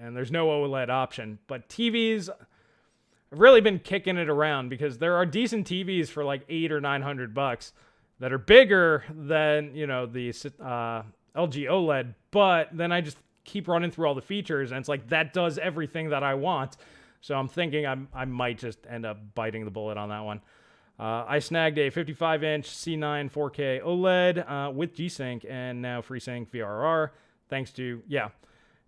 and there's no OLED option. But TVs, I've really been kicking it around because there are decent TVs for like $800 or $900 that are bigger than, you know, the LG OLED. But then I just keep running through all the features, and it's like that does everything that I want. So I'm thinking I might just end up biting the bullet on that one. I snagged a 55-inch C9 4K OLED with G-Sync and now FreeSync VRR, thanks to, yeah.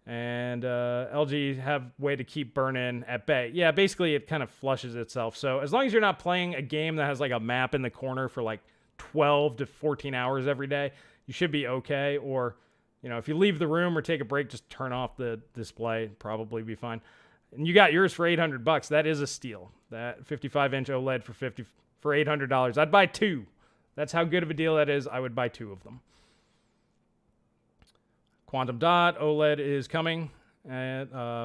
And LG have way to keep burn-in at bay. Yeah, basically it kind of flushes itself. So as long as you're not playing a game that has like a map in the corner for like 12 to 14 hours every day, you should be okay. Or, you know, if you leave the room or take a break, just turn off the display. Probably be fine. And you got yours for $800. That is a steal. That 55-inch OLED for $800. I'd buy two. That's how good of a deal that is. I would buy two of them. Quantum Dot OLED is coming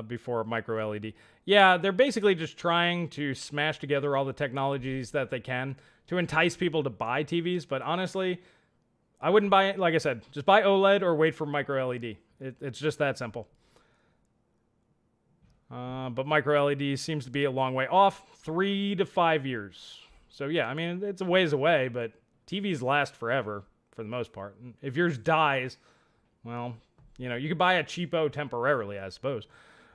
before micro LED. Yeah, they're basically just trying to smash together all the technologies that they can to entice people to buy TVs. But honestly, I wouldn't buy it. Like I said, just buy OLED or wait for micro LED. It's just that simple. But micro LED seems to be a long way off, 3 to 5 years. So yeah, I mean, it's a ways away, but TVs last forever for the most part. And if yours dies, well, you know, you could buy a cheapo temporarily, I suppose.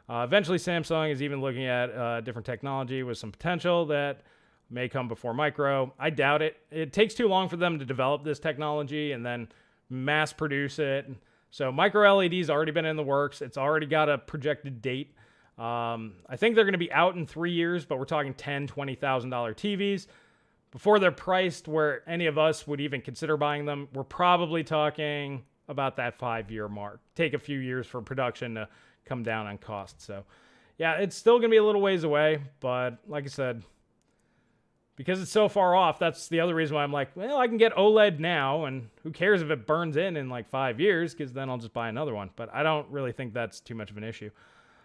Eventually, Samsung is even looking at different technology with some potential that may come before micro. I doubt it. It takes too long for them to develop this technology and then mass produce it. So micro LED's already been in the works. It's already got a projected date. I think they're going to be out in 3 years, but we're talking $10,000, $20,000 TVs. Before they're priced where any of us would even consider buying them, we're probably talking about that 5-year mark. Take a few years for production to come down on cost. So, yeah, it's still going to be a little ways away, but like I said, because it's so far off, that's the other reason why I'm like, well, I can get OLED now, and who cares if it burns in like 5 years, because then I'll just buy another one. But I don't really think that's too much of an issue.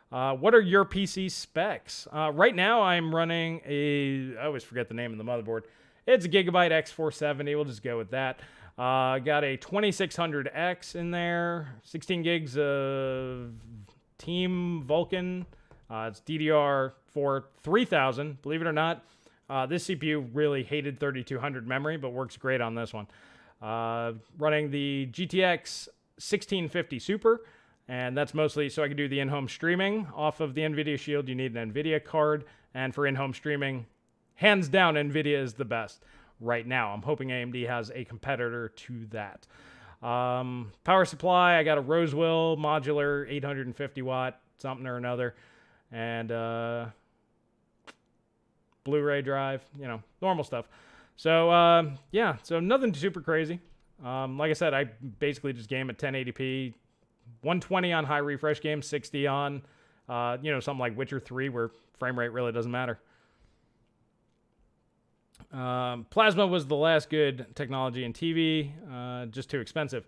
What are your PC specs? Right now, I'm running I always forget the name of the motherboard. It's a Gigabyte X470. We'll just go with that. Got a 2600X in there, 16 gigs of Team Vulkan. It's DDR4 3000. Believe it or not, this CPU really hated 3200 memory, but works great on this one. Running the GTX 1650 Super. And that's mostly so I can do the in-home streaming off of the Nvidia Shield. You need an Nvidia card. And for in-home streaming, hands down, Nvidia is the best right now. I'm hoping AMD has a competitor to that. Power supply, I got a Rosewell modular 850 watt something or another. And Blu-ray drive, you know, normal stuff. So, yeah, so nothing super crazy. Like I said, I basically just game at 1080p, 120 on high refresh games, 60 on, you know, something like Witcher 3 where frame rate really doesn't matter. Plasma was the last good technology in TV, just too expensive.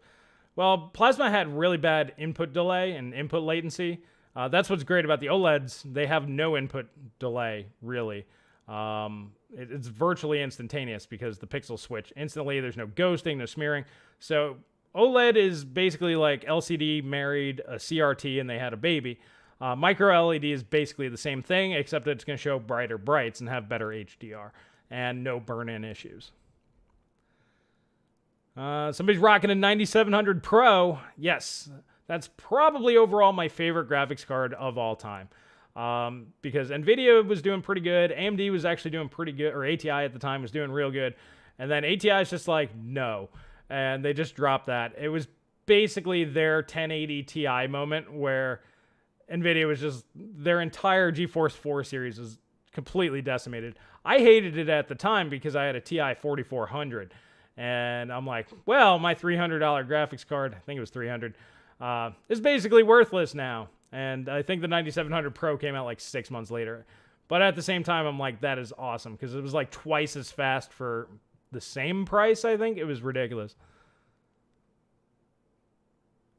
Well, Plasma had really bad input delay and input latency. That's what's great about the OLEDs. They have no input delay, really. It's virtually instantaneous because the pixels switch instantly. There's no ghosting, no smearing. So OLED is basically like LCD married a CRT and they had a baby. Micro LED is basically the same thing, except that it's going to show brighter brights and have better HDR and no burn-in issues. Somebody's rocking a 9700 Pro. Yes, that's probably overall my favorite graphics card of all time. Because Nvidia was doing pretty good. AMD was actually doing pretty good, or ATI at the time was doing real good. And then ATI is just like, no. And they just dropped that. It was basically their 1080 Ti moment where Nvidia was just, their entire GeForce 4 series was completely decimated. I hated it at the time because I had a TI 4400. And I'm like, well, my $300 graphics card, I think it was $300, is basically worthless now. And I think the 9700 Pro came out like 6 months later. But at the same time, I'm like, that is awesome. Because it was like twice as fast for the same price, I think. It was ridiculous.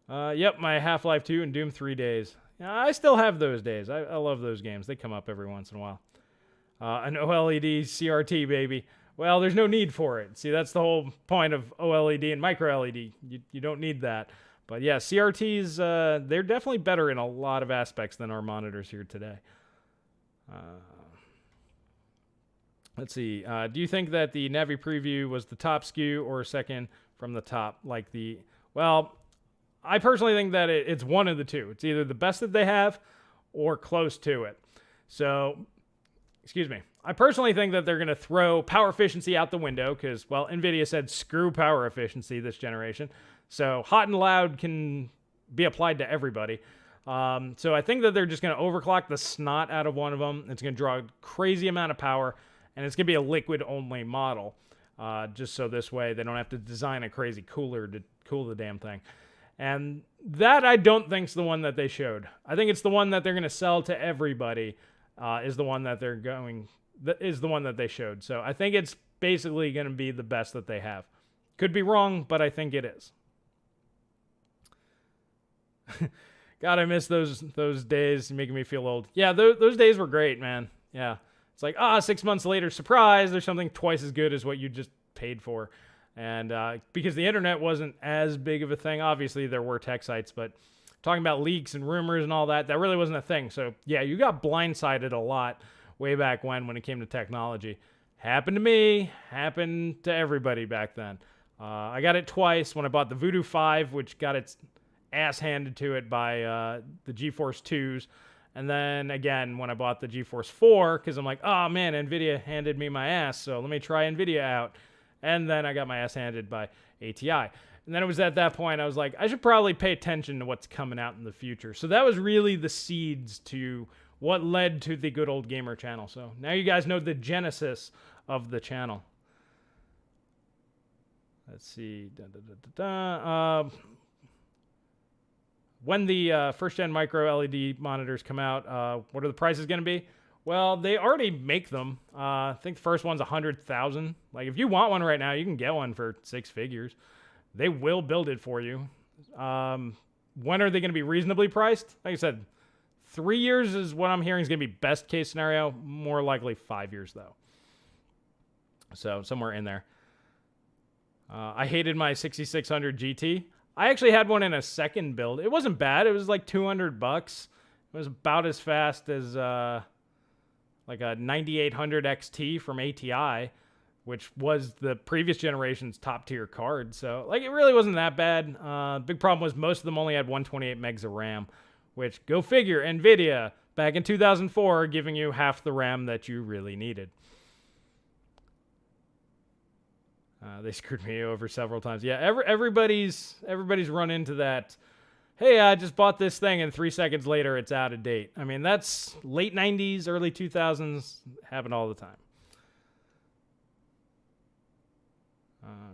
Yep, my Half-Life 2 and Doom 3 days. I still have those days. I love those games. They come up every once in a while. An OLED CRT, baby. Well, there's no need for it. See, that's the whole point of OLED and micro LED. You don't need that. But yeah, CRTs, they're definitely better in a lot of aspects than our monitors here today. Let's see. Do you think that the NAVI preview was the top SKU or second from the top? Well, I personally think that it's one of the two. It's either the best that they have or close to it. So, excuse me. I personally think that they're going to throw power efficiency out the window because, well, Nvidia said screw power efficiency this generation. So hot and loud can be applied to everybody. So I think that they're just going to overclock the snot out of one of them. It's going to draw a crazy amount of power, and it's going to be a liquid-only model. Just so this way they don't have to design a crazy cooler to cool the damn thing. And that I don't think is the one that they showed. I think it's the one that they're going to sell to everybody. Is the one that is the one that they showed. So I think it's basically going to be the best that they have. Could be wrong, but I think it is. God, I miss those days making me feel old. Yeah, those days were great, man. Yeah. It's like, 6 months later, surprise, there's something twice as good as what you just paid for. And because the internet wasn't as big of a thing, obviously there were tech sites, but talking about leaks and rumors and all that, that really wasn't a thing. So yeah, you got blindsided a lot way back when it came to technology. Happened to me, happened to everybody back then. I got it twice when I bought the Voodoo 5, which got its ass handed to it by the GeForce 2s. And then again, when I bought the GeForce 4, because I'm like, oh man, Nvidia handed me my ass, so let me try Nvidia out. And then I got my ass handed by ATI. And then it was at that point I was like, I should probably pay attention to what's coming out in the future. So that was really the seeds to what led to the Good Old Gamer channel. So now you guys know the genesis of the channel. Let's see. When the first-gen micro LED monitors come out, what are the prices going to be? Well, they already make them. I think the first one's $100,000. Like, if you want one right now, you can get one for 6 figures. They will build it for you. When are they going to be reasonably priced? Like I said, 3 years is what I'm hearing is going to be best case scenario. More likely 5 years, though. So, somewhere in there. I hated my 6600 GT. I actually had one in a second build. It wasn't bad. It was like $200. It was about as fast as like a 9800 XT from ATI, which was the previous generation's top tier card. So like it really wasn't that bad. Big problem was most of them only had 128 megs of RAM, which go figure, Nvidia back in 2004 giving you half the RAM that you really needed. They screwed me over several times. Yeah, everybody's run into that. Hey, I just bought this thing and 3 seconds later it's out of date. I mean, that's late 90s, early 2000s, happened all the time.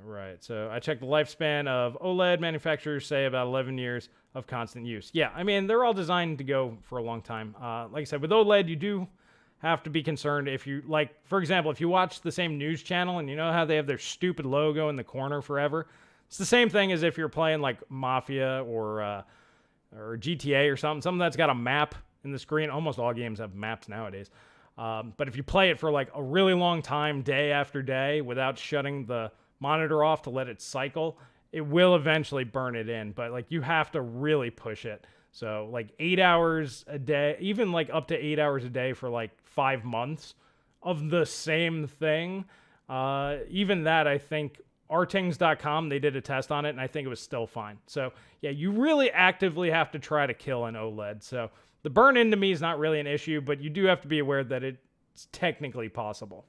Right, so I checked the lifespan of OLED. Manufacturers say about 11 years of constant use. Yeah, I mean, they're all designed to go for a long time. Like I said, with OLED, you do have to be concerned if you, like, for example, if you watch the same news channel and you know how they have their stupid logo in the corner forever, it's the same thing as if you're playing like Mafia or GTA or something that's got a map in the screen. Almost all games have maps nowadays. But if you play it for like a really long time, day after day, without shutting the monitor off to let it cycle, it will eventually burn it in. But like you have to really push it. So like 8 hours a day, even like up to 8 hours a day for like 5 months of the same thing. Even that, I think rtings.com, they did a test on it and I think it was still fine. So yeah, you really actively have to try to kill an OLED. So the burn in to me is not really an issue, but you do have to be aware that it's technically possible.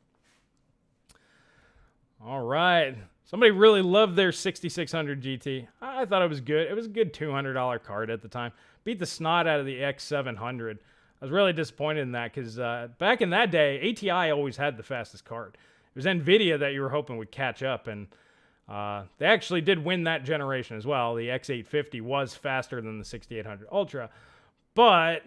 All right. Somebody really loved their 6600 GT. I thought it was good. It was a good $200 card at the time. Beat the snot out of the X700. I was really disappointed in that because back in that day, ATI always had the fastest card. It was Nvidia that you were hoping would catch up, and they actually did win that generation as well. The X850 was faster than the 6800 Ultra, but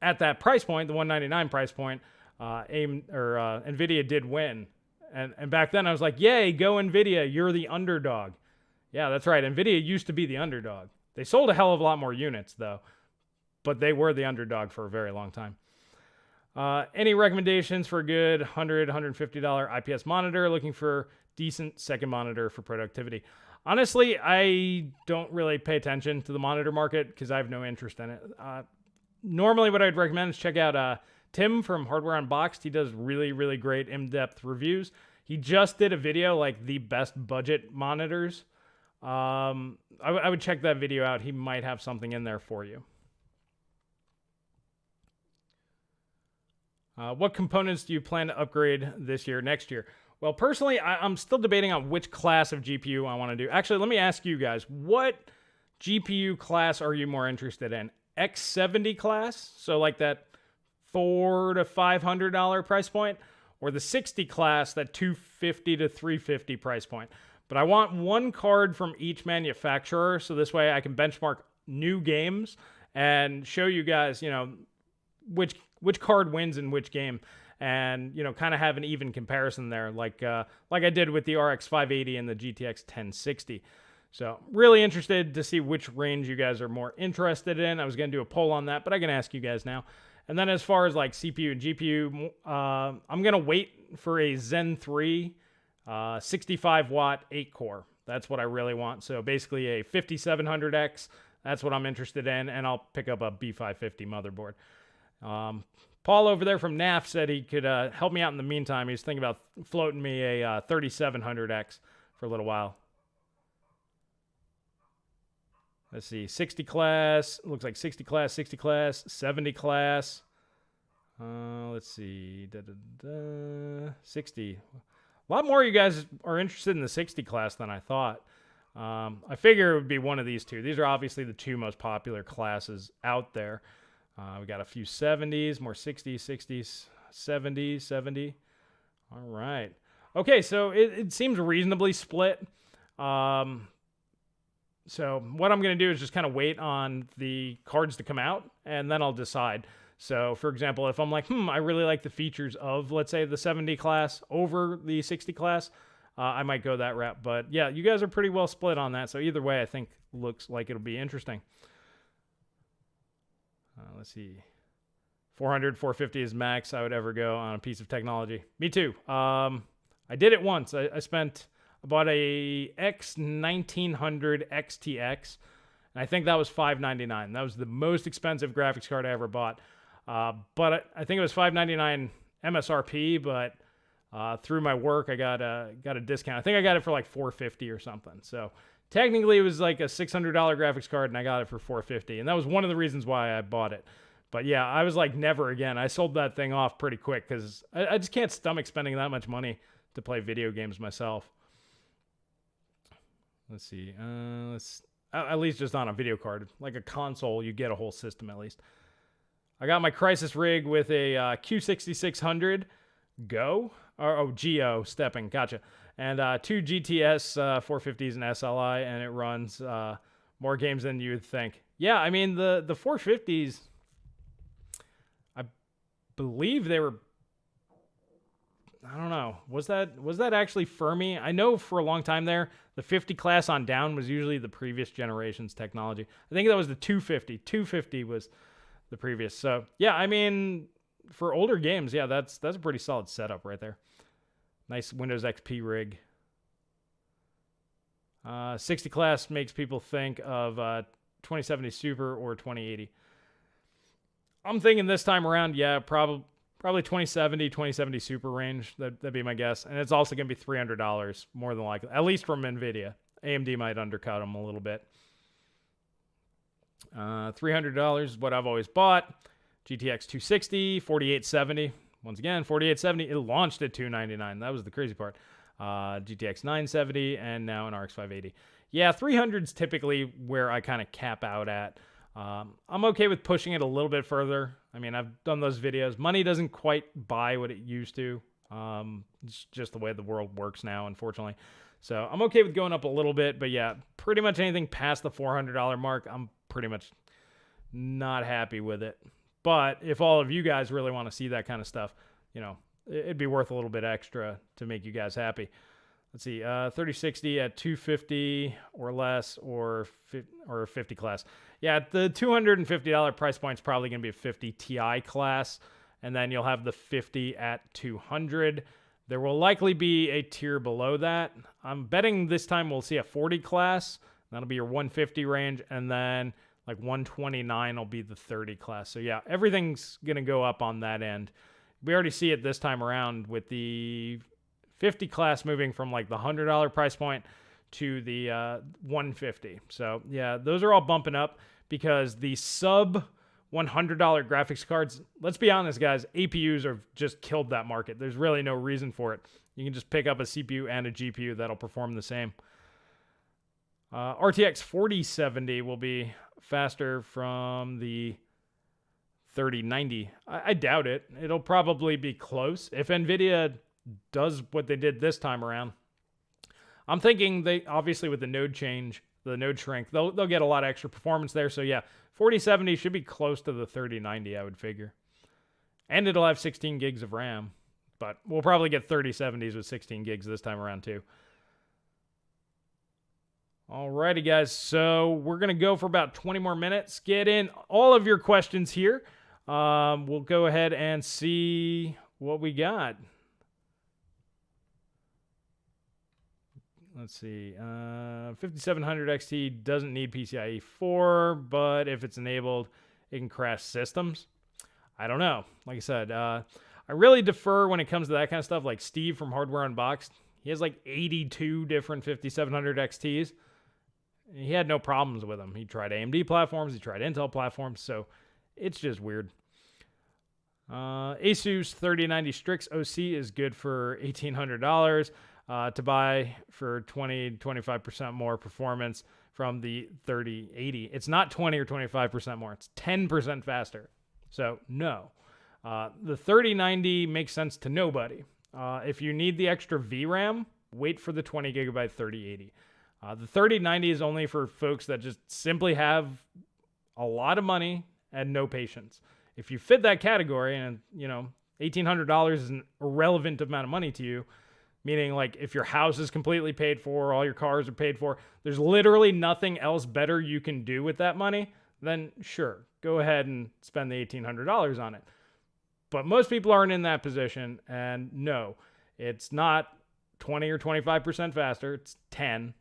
at that price point, the $199 price point, Nvidia did win. And back then I was like, yay, go Nvidia, you're the underdog. Yeah, that's right. Nvidia used to be the underdog. They sold a hell of a lot more units though, but they were the underdog for a very long time. Any recommendations for a good $100, $150 IPS monitor? Looking for decent second monitor for productivity. Honestly, I don't really pay attention to the monitor market because I have no interest in it. Normally what I'd recommend is check out Tim from Hardware Unboxed. He does really, really great in-depth reviews. He just did a video like the best budget monitors. I would check that video out. He might have something in there for you. What components do you plan to upgrade this year, next year? Well, personally, I'm still debating on which class of GPU I want to do. Actually, let me ask you guys, what GPU class are you more interested in? X70 class, so like that $400 to $500 price point, or the 60 class, that $250 to $350 price point. But I want one card from each manufacturer, so this way I can benchmark new games and show you guys, you know, which card wins in which game, and you know, kind of have an even comparison there, like I did with the RX 580 and the GTX 1060. So really interested to see which range you guys are more interested in. I was going to do a poll on that, but I can ask you guys now. And then as far as like CPU and GPU, I'm going to wait for a Zen 3 65 watt 8 core. That's what I really want. So basically a 5700X. That's what I'm interested in. And I'll pick up a B550 motherboard. Paul over there from NAF said he could help me out in the meantime. He's thinking about floating me a 3700X for a little while. Let's see, 60 class, looks like 60 class, 60 class, 70 class. Let's see, 60. A lot more of you guys are interested in the 60 class than I thought. I figure it would be one of these two. These are obviously the two most popular classes out there. We got a few 70s, more 60s, 60s, 70s, 70. All right. Okay, so it seems reasonably split. So what I'm going to do is just kind of wait on the cards to come out, and then I'll decide. So, for example, if I'm like, I really like the features of, let's say, the 70 class over the 60 class, I might go that route. But, yeah, you guys are pretty well split on that. So either way, I think looks like it'll be interesting. Let's see. 400, 450 is max I would ever go on a piece of technology. Me too. I did it once. I bought a X1900 XTX, and I think that was $599. That was the most expensive graphics card I ever bought. But I think it was $599 MSRP, but through my work. I got a discount. I think I got it for like $450 or something. So technically it was like a $600 graphics card, and I got it for $450, and that was one of the reasons why I bought it. But yeah, I was like, never again. I sold that thing off pretty quick because I just can't stomach spending that much money to play video games myself. Let's see. At least just on a video card. Like a console, you get a whole system at least. I got my Crisis rig with a Q6600 Go. Go stepping. Gotcha. And 2 GTS 450s and SLI, and it runs more games than you would think. Yeah, I mean, the 450s, I believe they were, I don't know, was that actually Fermi? I know for a long time there, the 50 class on down was usually the previous generation's technology. I think that was the 250. 250 was the previous. So yeah, I mean, for older games, yeah, that's a pretty solid setup right there. Nice Windows XP rig. 60 class makes people think of 2070 Super or 2080. I'm thinking this time around, yeah, probably 2070 Super range. That'd be my guess. And it's also going to be $300 more than likely, at least from Nvidia. AMD might undercut them a little bit. $300 is what I've always bought. GTX 260, 4870. Once again, 4870. It launched at $299. That was the crazy part. GTX 970 and now an RX 580. Yeah, 300 is typically where I kind of cap out at. I'm okay with pushing it a little bit further. I mean, I've done those videos. Money doesn't quite buy what it used to. It's just the way the world works now, unfortunately. So I'm okay with going up a little bit, but yeah, pretty much anything past the $400 mark, I'm pretty much not happy with it. But if all of you guys really want to see that kind of stuff, you know, it'd be worth a little bit extra to make you guys happy. Let's see, 3060 at 250 or less, or 50 class. Yeah, the $250 price point is probably going to be a 50 Ti class, and then you'll have the 50 at 200. There will likely be a tier below that. I'm betting this time we'll see a 40 class. That'll be your 150 range, and then like 129 will be the 30 class. So yeah, everything's going to go up on that end. We already see it this time around with the 50 class moving from like the $100 price point to the 150. So yeah, those are all bumping up because the sub $100 graphics cards, let's be honest guys, APUs have just killed that market. There's really no reason for it. You can just pick up a CPU and a GPU that'll perform the same. RTX 4070 will be faster from the 3090. I doubt it. It'll probably be close. If Nvidia does what they did this time around, I'm thinking they obviously with the node change, the node shrink, they'll get a lot of extra performance there. So yeah, 4070 should be close to the 3090, I would figure. And it'll have 16 gigs of RAM, but we'll probably get 3070s with 16 gigs this time around too. Alrighty guys, so we're going to go for about 20 more minutes. Get in all of your questions here. We'll go ahead and see what we got. Let's see. 5700 XT doesn't need PCIe 4, but if it's enabled, it can crash systems. I don't know. Like I said, I really defer when it comes to that kind of stuff. Like Steve from Hardware Unboxed, he has like 82 different 5700 XTs. He had no problems with them. He tried AMD platforms. He tried Intel platforms. So it's just weird. Asus 3090 Strix OC is good for $1,800 to buy for 20-25% more performance from the 3080. It's not 20 or 25% more. It's 10% faster. So no. The 3090 makes sense to nobody. If you need the extra VRAM, wait for the 20 gigabyte 3080. The 3090 is only for folks that just simply have a lot of money and no patience. If you fit that category and, you know, $1,800 is an irrelevant amount of money to you, meaning like if your house is completely paid for, all your cars are paid for, there's literally nothing else better you can do with that money, then sure, go ahead and spend the $1,800 on it. But most people aren't in that position, and no, it's not 20 or 25% faster. It's 10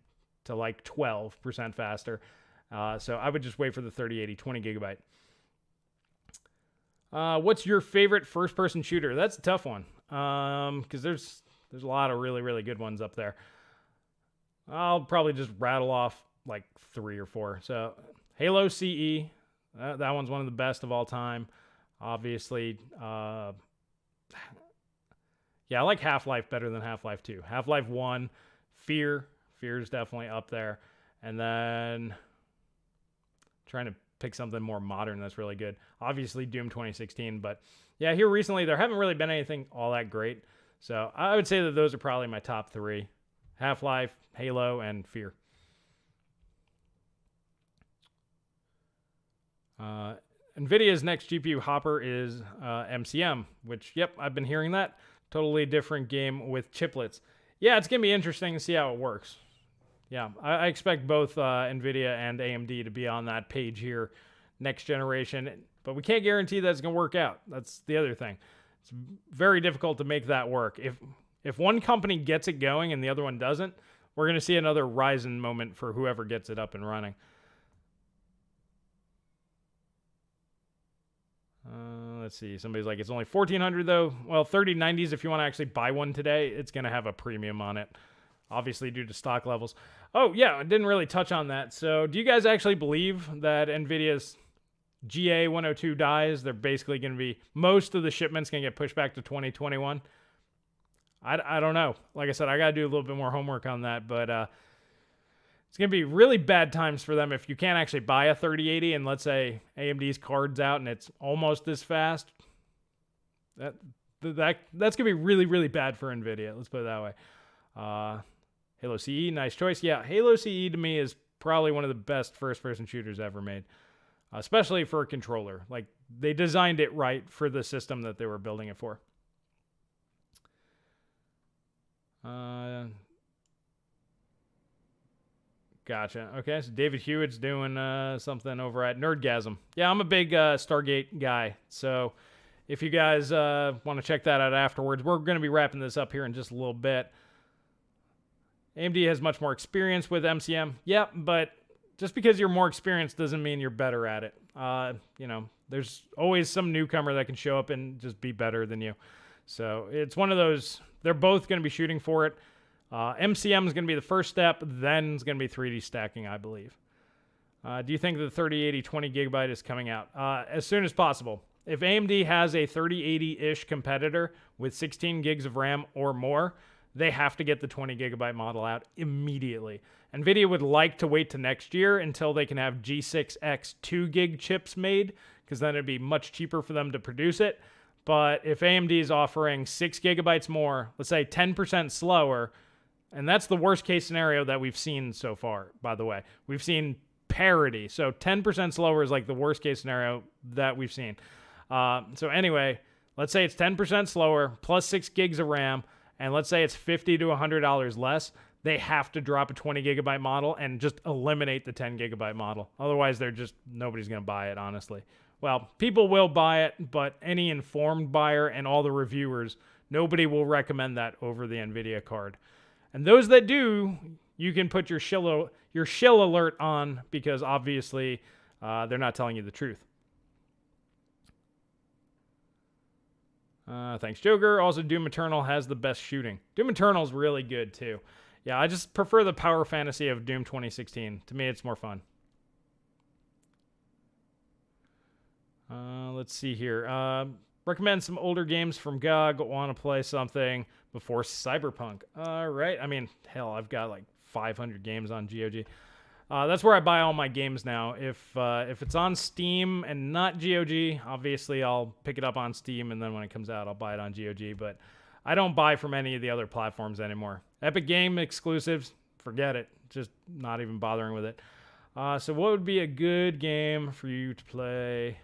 to like 12% faster. So I would just wait for the 3080, 20 gigabyte. What's your favorite first-person shooter? That's a tough one. because there's a lot of really, really good ones up there. I'll probably just rattle off like 3 or 4. So Halo CE, that one's one of the best of all time. Obviously, yeah, I like Half-Life better than Half-Life 2. Half-Life 1, Fear's definitely up there. And then trying to pick something more modern that's really good. Obviously, Doom 2016, but yeah, here recently there haven't really been anything all that great. So I would say that those are probably my top 3. Half-Life, Halo, and Fear. Nvidia's next GPU hopper is MCM, which, yep, I've been hearing that. Totally different game with chiplets. Yeah, it's going to be interesting to see how it works. Yeah, I expect both Nvidia and AMD to be on that page here next generation, but we can't guarantee that it's going to work out. That's the other thing. It's very difficult to make that work. If one company gets it going and the other one doesn't, we're going to see another Ryzen moment for whoever gets it up and running. Let's see. Somebody's like, it's only $1,400 though. Well, 3090s, if you want to actually buy one today, it's going to have a premium on it. Obviously due to stock levels. Oh, yeah, I didn't really touch on that. So do you guys actually believe that NVIDIA's GA102 dies? They're basically going to be, most of the shipments going to get pushed back to 2021. I don't know. Like I said, I got to do a little bit more homework on that, but it's going to be really bad times for them if you can't actually buy a 3080 and let's say AMD's card's out and it's almost as fast. That's going to be really, really bad for NVIDIA. Let's put it that way. Halo CE, nice choice. Yeah, Halo CE to me is probably one of the best first-person shooters ever made, especially for a controller. Like, they designed it right for the system that they were building it for. Gotcha. Okay, so David Hewitt's doing something over at Nerdgasm. Yeah, I'm a big Stargate guy, so if you guys want to check that out afterwards, we're going to be wrapping this up here in just a little bit. AMD has much more experience with MCM. Yeah, but just because you're more experienced doesn't mean you're better at it. You know, there's always some newcomer that can show up and just be better than you. So it's one of those, they're both going to be shooting for it. MCM is going to be the first step, then it's going to be 3D stacking, I believe. Do you think the 3080 20 gigabyte is coming out? As soon as possible. If AMD has a 3080-ish competitor with 16 gigs of RAM or more, they have to get the 20 gigabyte model out immediately. Nvidia would like to wait to next year until they can have G6X 2 gig chips made, because then it'd be much cheaper for them to produce it. But if AMD is offering 6 gigabytes more, let's say 10% slower, and that's the worst case scenario that we've seen so far, by the way. We've seen parity. So 10% slower is like the worst case scenario that we've seen. So anyway, let's say it's 10% slower plus 6 gigs of RAM, and let's say it's $50 to $100 less. They have to drop a 20 gigabyte model and just eliminate the 10 gigabyte model. Otherwise, nobody's going to buy it, honestly. Well, people will buy it, but any informed buyer and all the reviewers, nobody will recommend that over the NVIDIA card. And those that do, you can put your shill alert on, because obviously they're not telling you the truth. Thanks, Joker. Also, Doom Eternal has the best shooting. Doom Eternal is really good, too. Yeah, I just prefer the power fantasy of Doom 2016. To me, it's more fun. Let's see here. Recommend some older games from GOG. Want to play something before Cyberpunk. All right. I mean, hell, I've got like 500 games on GOG. That's where I buy all my games now. If it's on Steam and not GOG, obviously I'll pick it up on Steam, and then when it comes out, I'll buy it on GOG. But I don't buy from any of the other platforms anymore. Epic Game exclusives, forget it. Just not even bothering with it. So what would be a good game for you to play?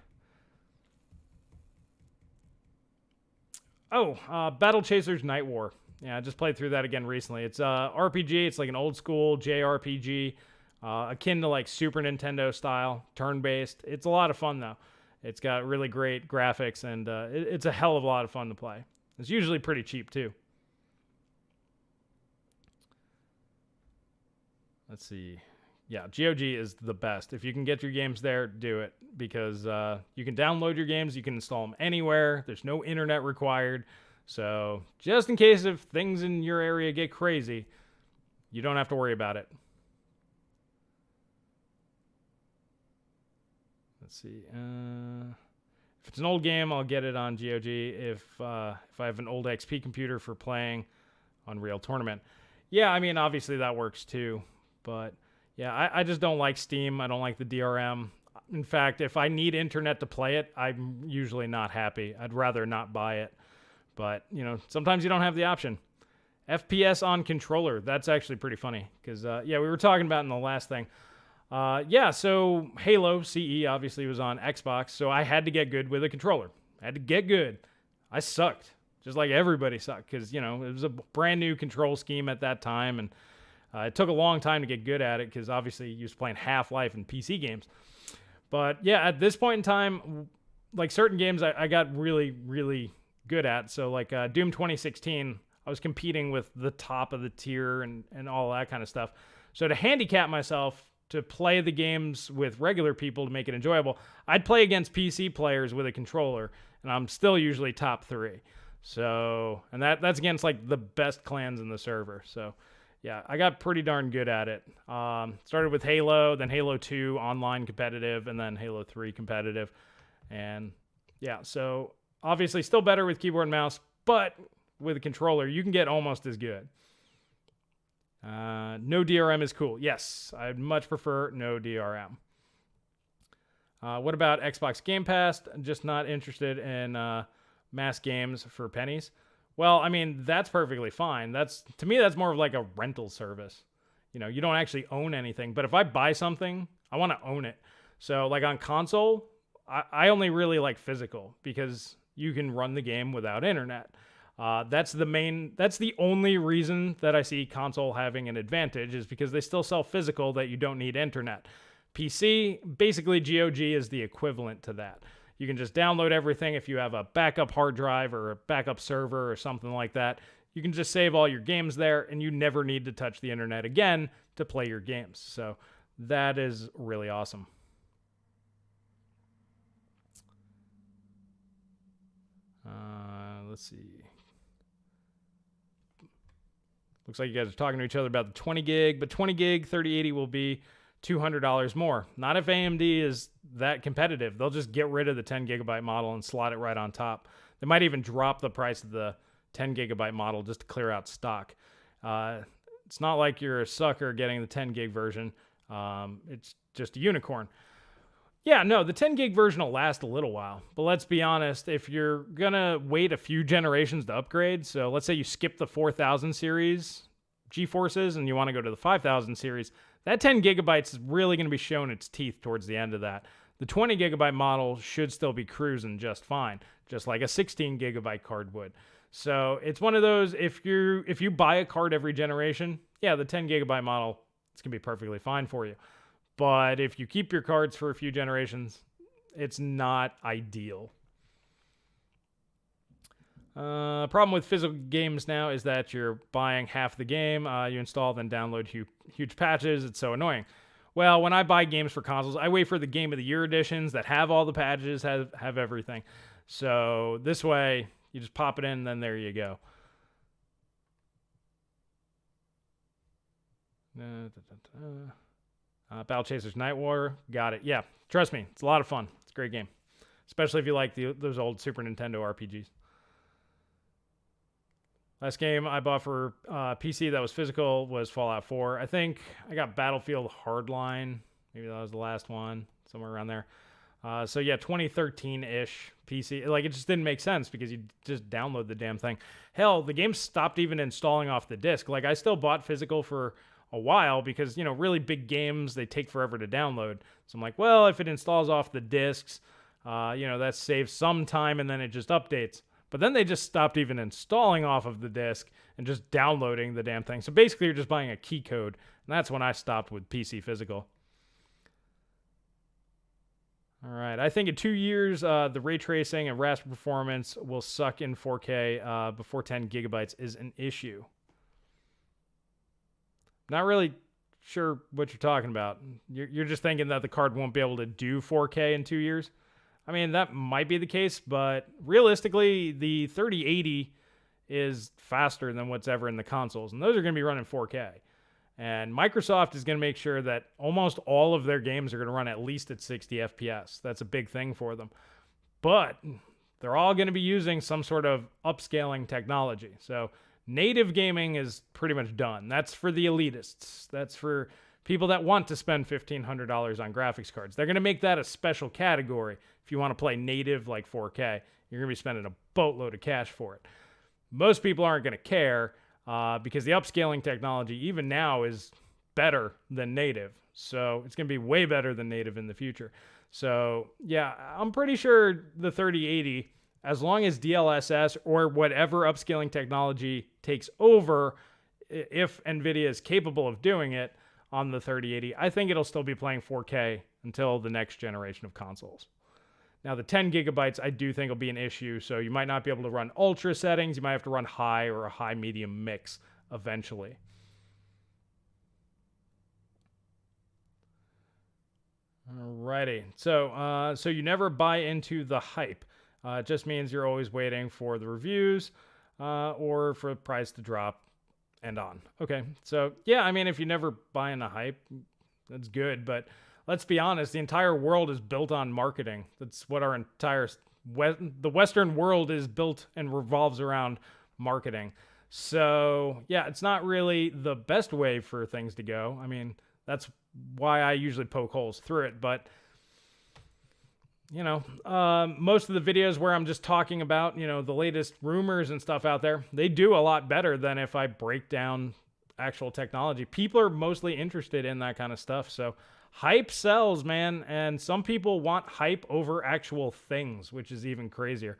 Oh, Battle Chasers Night War. Yeah, I just played through that again recently. It's RPG. It's like an old school JRPG. Akin to like Super Nintendo style, turn-based. It's a lot of fun, though. It's got really great graphics, and it's a hell of a lot of fun to play. It's usually pretty cheap, too. Let's see. Yeah, GOG is the best. If you can get your games there, do it, because you can download your games. You can install them anywhere. There's no internet required. So just in case if things in your area get crazy, you don't have to worry about it. Let's see. If it's an old game, I'll get it on GOG. If I have an old XP computer for playing Unreal Tournament. Yeah, I mean, obviously that works too. But yeah, I just don't like Steam. I don't like the DRM. In fact, if I need internet to play it, I'm usually not happy. I'd rather not buy it. But, you know, sometimes you don't have the option. FPS on controller. That's actually pretty funny. Because, yeah, we were talking about in the last thing. Yeah, so Halo CE obviously was on Xbox, so I had to get good with a controller. I had to get good. I sucked, just like everybody sucked, because, you know, it was a brand new control scheme at that time, and it took a long time to get good at it, because obviously you was playing Half-Life and PC games. But, yeah, at this point in time, like certain games I got really, really good at. So, like Doom 2016, I was competing with the top of the tier and all that kind of stuff. So to handicap myself to play the games with regular people to make it enjoyable, I'd play against PC players with a controller, and I'm still usually top 3. So, and that's against like the best clans in the server. So, yeah, I got pretty darn good at it. Started with Halo, then Halo 2 online competitive, and then Halo 3 competitive. And yeah, so obviously still better with keyboard and mouse, but with a controller, you can get almost as good. No DRM is cool. Yes, I'd much prefer no DRM. What about Xbox Game Pass? Just not interested in mass games for pennies. Well, I mean, that's perfectly fine. To me, that's more of like a rental service. You know, you don't actually own anything. But if I buy something, I want to own it. So like on console, I only really like physical because you can run the game without internet. That's the only reason that I see console having an advantage is because they still sell physical that you don't need internet. PC, basically GOG is the equivalent to that. You can just download everything if you have a backup hard drive or a backup server or something like that. You can just save all your games there and you never need to touch the internet again to play your games. So that is really awesome. Let's see. Looks like you guys are talking to each other about the 20 gig, but 20 gig 3080 will be $200 more. Not if AMD is that competitive. They'll just get rid of the 10 gigabyte model and slot it right on top. They might even drop the price of the 10 gigabyte model just to clear out stock. It's not like you're a sucker getting the 10 gig version. It's just a unicorn. Yeah, no, the 10 gig version will last a little while. But let's be honest, if you're going to wait a few generations to upgrade, so let's say you skip the 4000 series GeForces and you want to go to the 5000 series, that 10 gigabytes is really going to be showing its teeth towards the end of that. The 20 gigabyte model should still be cruising just fine, just like a 16 gigabyte card would. So it's one of those, if you buy a card every generation, yeah, the 10 gigabyte model, it's going to be perfectly fine for you. But if you keep your cards for a few generations, it's not ideal. Problem with physical games now is that you're buying half the game, you install, then download huge patches. It's so annoying. Well, when I buy games for consoles, I wait for the Game of the Year editions that have all the patches, have everything. So this way, you just pop it in, and then there you go. Battle Chasers Night War, got it. Yeah, trust me, it's a lot of fun. It's a great game, especially if you like those old Super Nintendo RPGs. Last game I bought for PC that was physical was Fallout 4. I think I got Battlefield Hardline. Maybe that was the last one, somewhere around there. So yeah, 2013-ish PC. Like, it just didn't make sense because you just download the damn thing. Hell, the game stopped even installing off the disc. Like, I still bought physical for a while because, you know, really big games, they take forever to download. So I'm like, well, if it installs off the discs, you know, that saves some time and then it just updates. But then they just stopped even installing off of the disc and just downloading the damn thing. So basically you're just buying a key code. And that's when I stopped with PC physical. All right, I think in 2 years, the ray tracing and rasp performance will suck in 4K before 10 gigabytes is an issue. Not really sure what you're talking about. You're just thinking that the card won't be able to do 4K in 2 years. I mean, that might be the case, but realistically, the 3080 is faster than what's ever in the consoles, and those are going to be running 4K. And Microsoft is going to make sure that almost all of their games are going to run at least at 60 FPS. That's a big thing for them. But they're all going to be using some sort of upscaling technology. So native gaming is pretty much done. That's for the elitists. That's for people that want to spend $1,500 on graphics cards. They're going to make that a special category. If you want to play native like 4K, you're going to be spending a boatload of cash for it. Most people aren't going to care because the upscaling technology, even now, is better than native. So it's going to be way better than native in the future. So yeah, I'm pretty sure the 3080, as long as DLSS or whatever upscaling technology takes over, if Nvidia is capable of doing it on the 3080, I think it'll still be playing 4K until the next generation of consoles. Now, the 10 gigabytes, I do think will be an issue, so you might not be able to run ultra settings. You might have to run high or a high-medium mix eventually. Alrighty, so you never buy into the hype. It just means you're always waiting for the reviews or for the price to drop and on. Okay, so yeah, I mean, if you never buy in the hype, that's good, but let's be honest, the entire world is built on marketing. That's what our entire the Western world is built and revolves around marketing. So yeah, it's not really the best way for things to go. I mean, that's why I usually poke holes through it. But you know, most of the videos where I'm just talking about, you know, the latest rumors and stuff out there, they do a lot better than if I break down actual technology. People are mostly interested in that kind of stuff. So hype sells, man, and some people want hype over actual things, which is even crazier.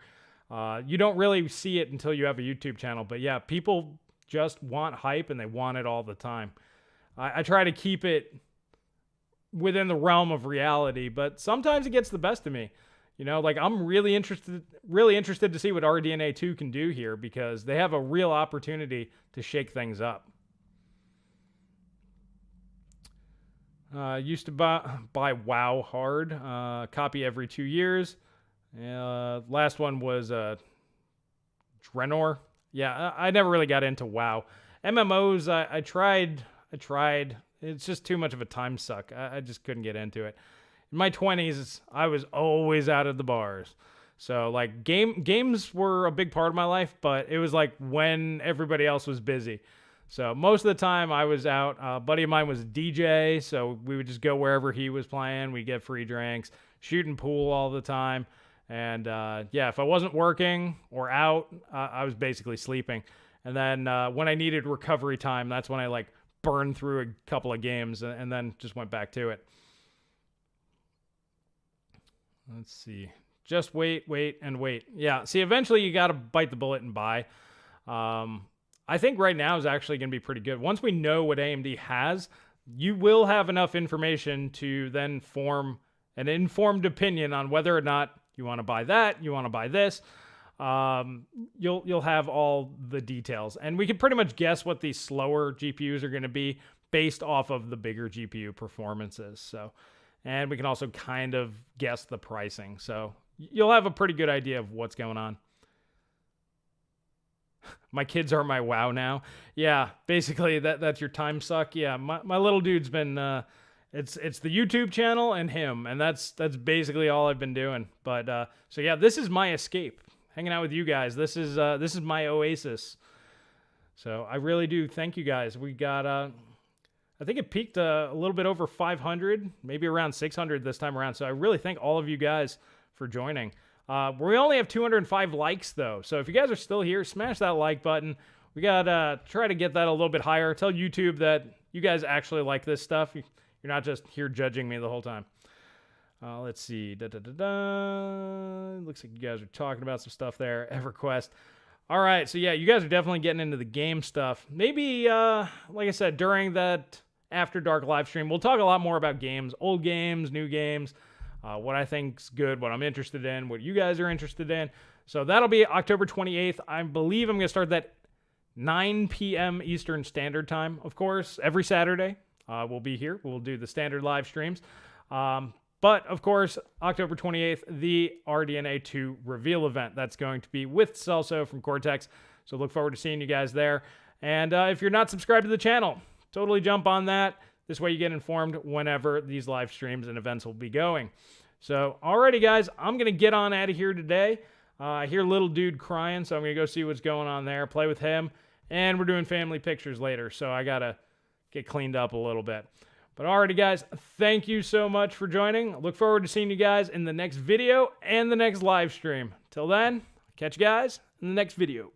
You don't really see it until you have a YouTube channel, but yeah, people just want hype and they want it all the time. I try to keep it within the realm of reality, but sometimes it gets the best of me. You know, like I'm really interested to see what RDNA 2 can do here because they have a real opportunity to shake things up. Used to buy WoW hard, copy every 2 years. Last one was Draenor. Yeah, I never really got into WoW. MMOs, I tried. It's just too much of a time suck. I just couldn't get into it. In my 20s, I was always out of the bars. So like games were a big part of my life, but it was like when everybody else was busy. So most of the time I was out. A buddy of mine was a DJ, so we would just go wherever he was playing. We'd get free drinks, shooting pool all the time. And yeah, if I wasn't working or out, I was basically sleeping. And then when I needed recovery time, that's when I like burned through a couple of games and then just went back to it. Let's see. Just wait, and wait. Yeah, see, eventually you got to bite the bullet and buy. I think right now is actually going to be pretty good. Once we know what AMD has, you will have enough information to then form an informed opinion on whether or not you want to buy that, you want to buy this. You'll have all the details, and we can pretty much guess what these slower GPUs are going to be based off of the bigger GPU performances. So, and we can also kind of guess the pricing. So you'll have a pretty good idea of what's going on. My kids are my WoW now. Yeah, basically that's your time suck. Yeah, my little dude's been it's the YouTube channel and him, and that's basically all I've been doing. But so yeah, this is my escape. Hanging out with you guys. This is my oasis. So I really do thank you guys. We got I think it peaked a little bit over 500, maybe around 600 this time around. So I really thank all of you guys for joining. We only have 205 likes though. So if you guys are still here, smash that like button. We got try to get that a little bit higher. Tell YouTube that you guys actually like this stuff. You're not just here judging me the whole time. Let's see. Looks like you guys are talking about some stuff there. EverQuest. All right. So, yeah, you guys are definitely getting into the game stuff. Maybe, like I said, during that After Dark live stream, we'll talk a lot more about games, old games, new games, what I think's good, what I'm interested in, what you guys are interested in. So that'll be October 28th. I believe I'm going to start that 9 p.m. Eastern Standard Time, of course, every Saturday. We'll be here. We'll do the standard live streams. But, of course, October 28th, the RDNA 2 reveal event. That's going to be with Celso from Cortex. So look forward to seeing you guys there. And if you're not subscribed to the channel, totally jump on that. This way you get informed whenever these live streams and events will be going. So, alrighty guys, I'm going to get on out of here today. I hear little dude crying, so I'm going to go see what's going on there, play with him, and we're doing family pictures later, so I got to get cleaned up a little bit. But alrighty guys, thank you so much for joining. Look forward to seeing you guys in the next video and the next live stream. Till then, catch you guys in the next video.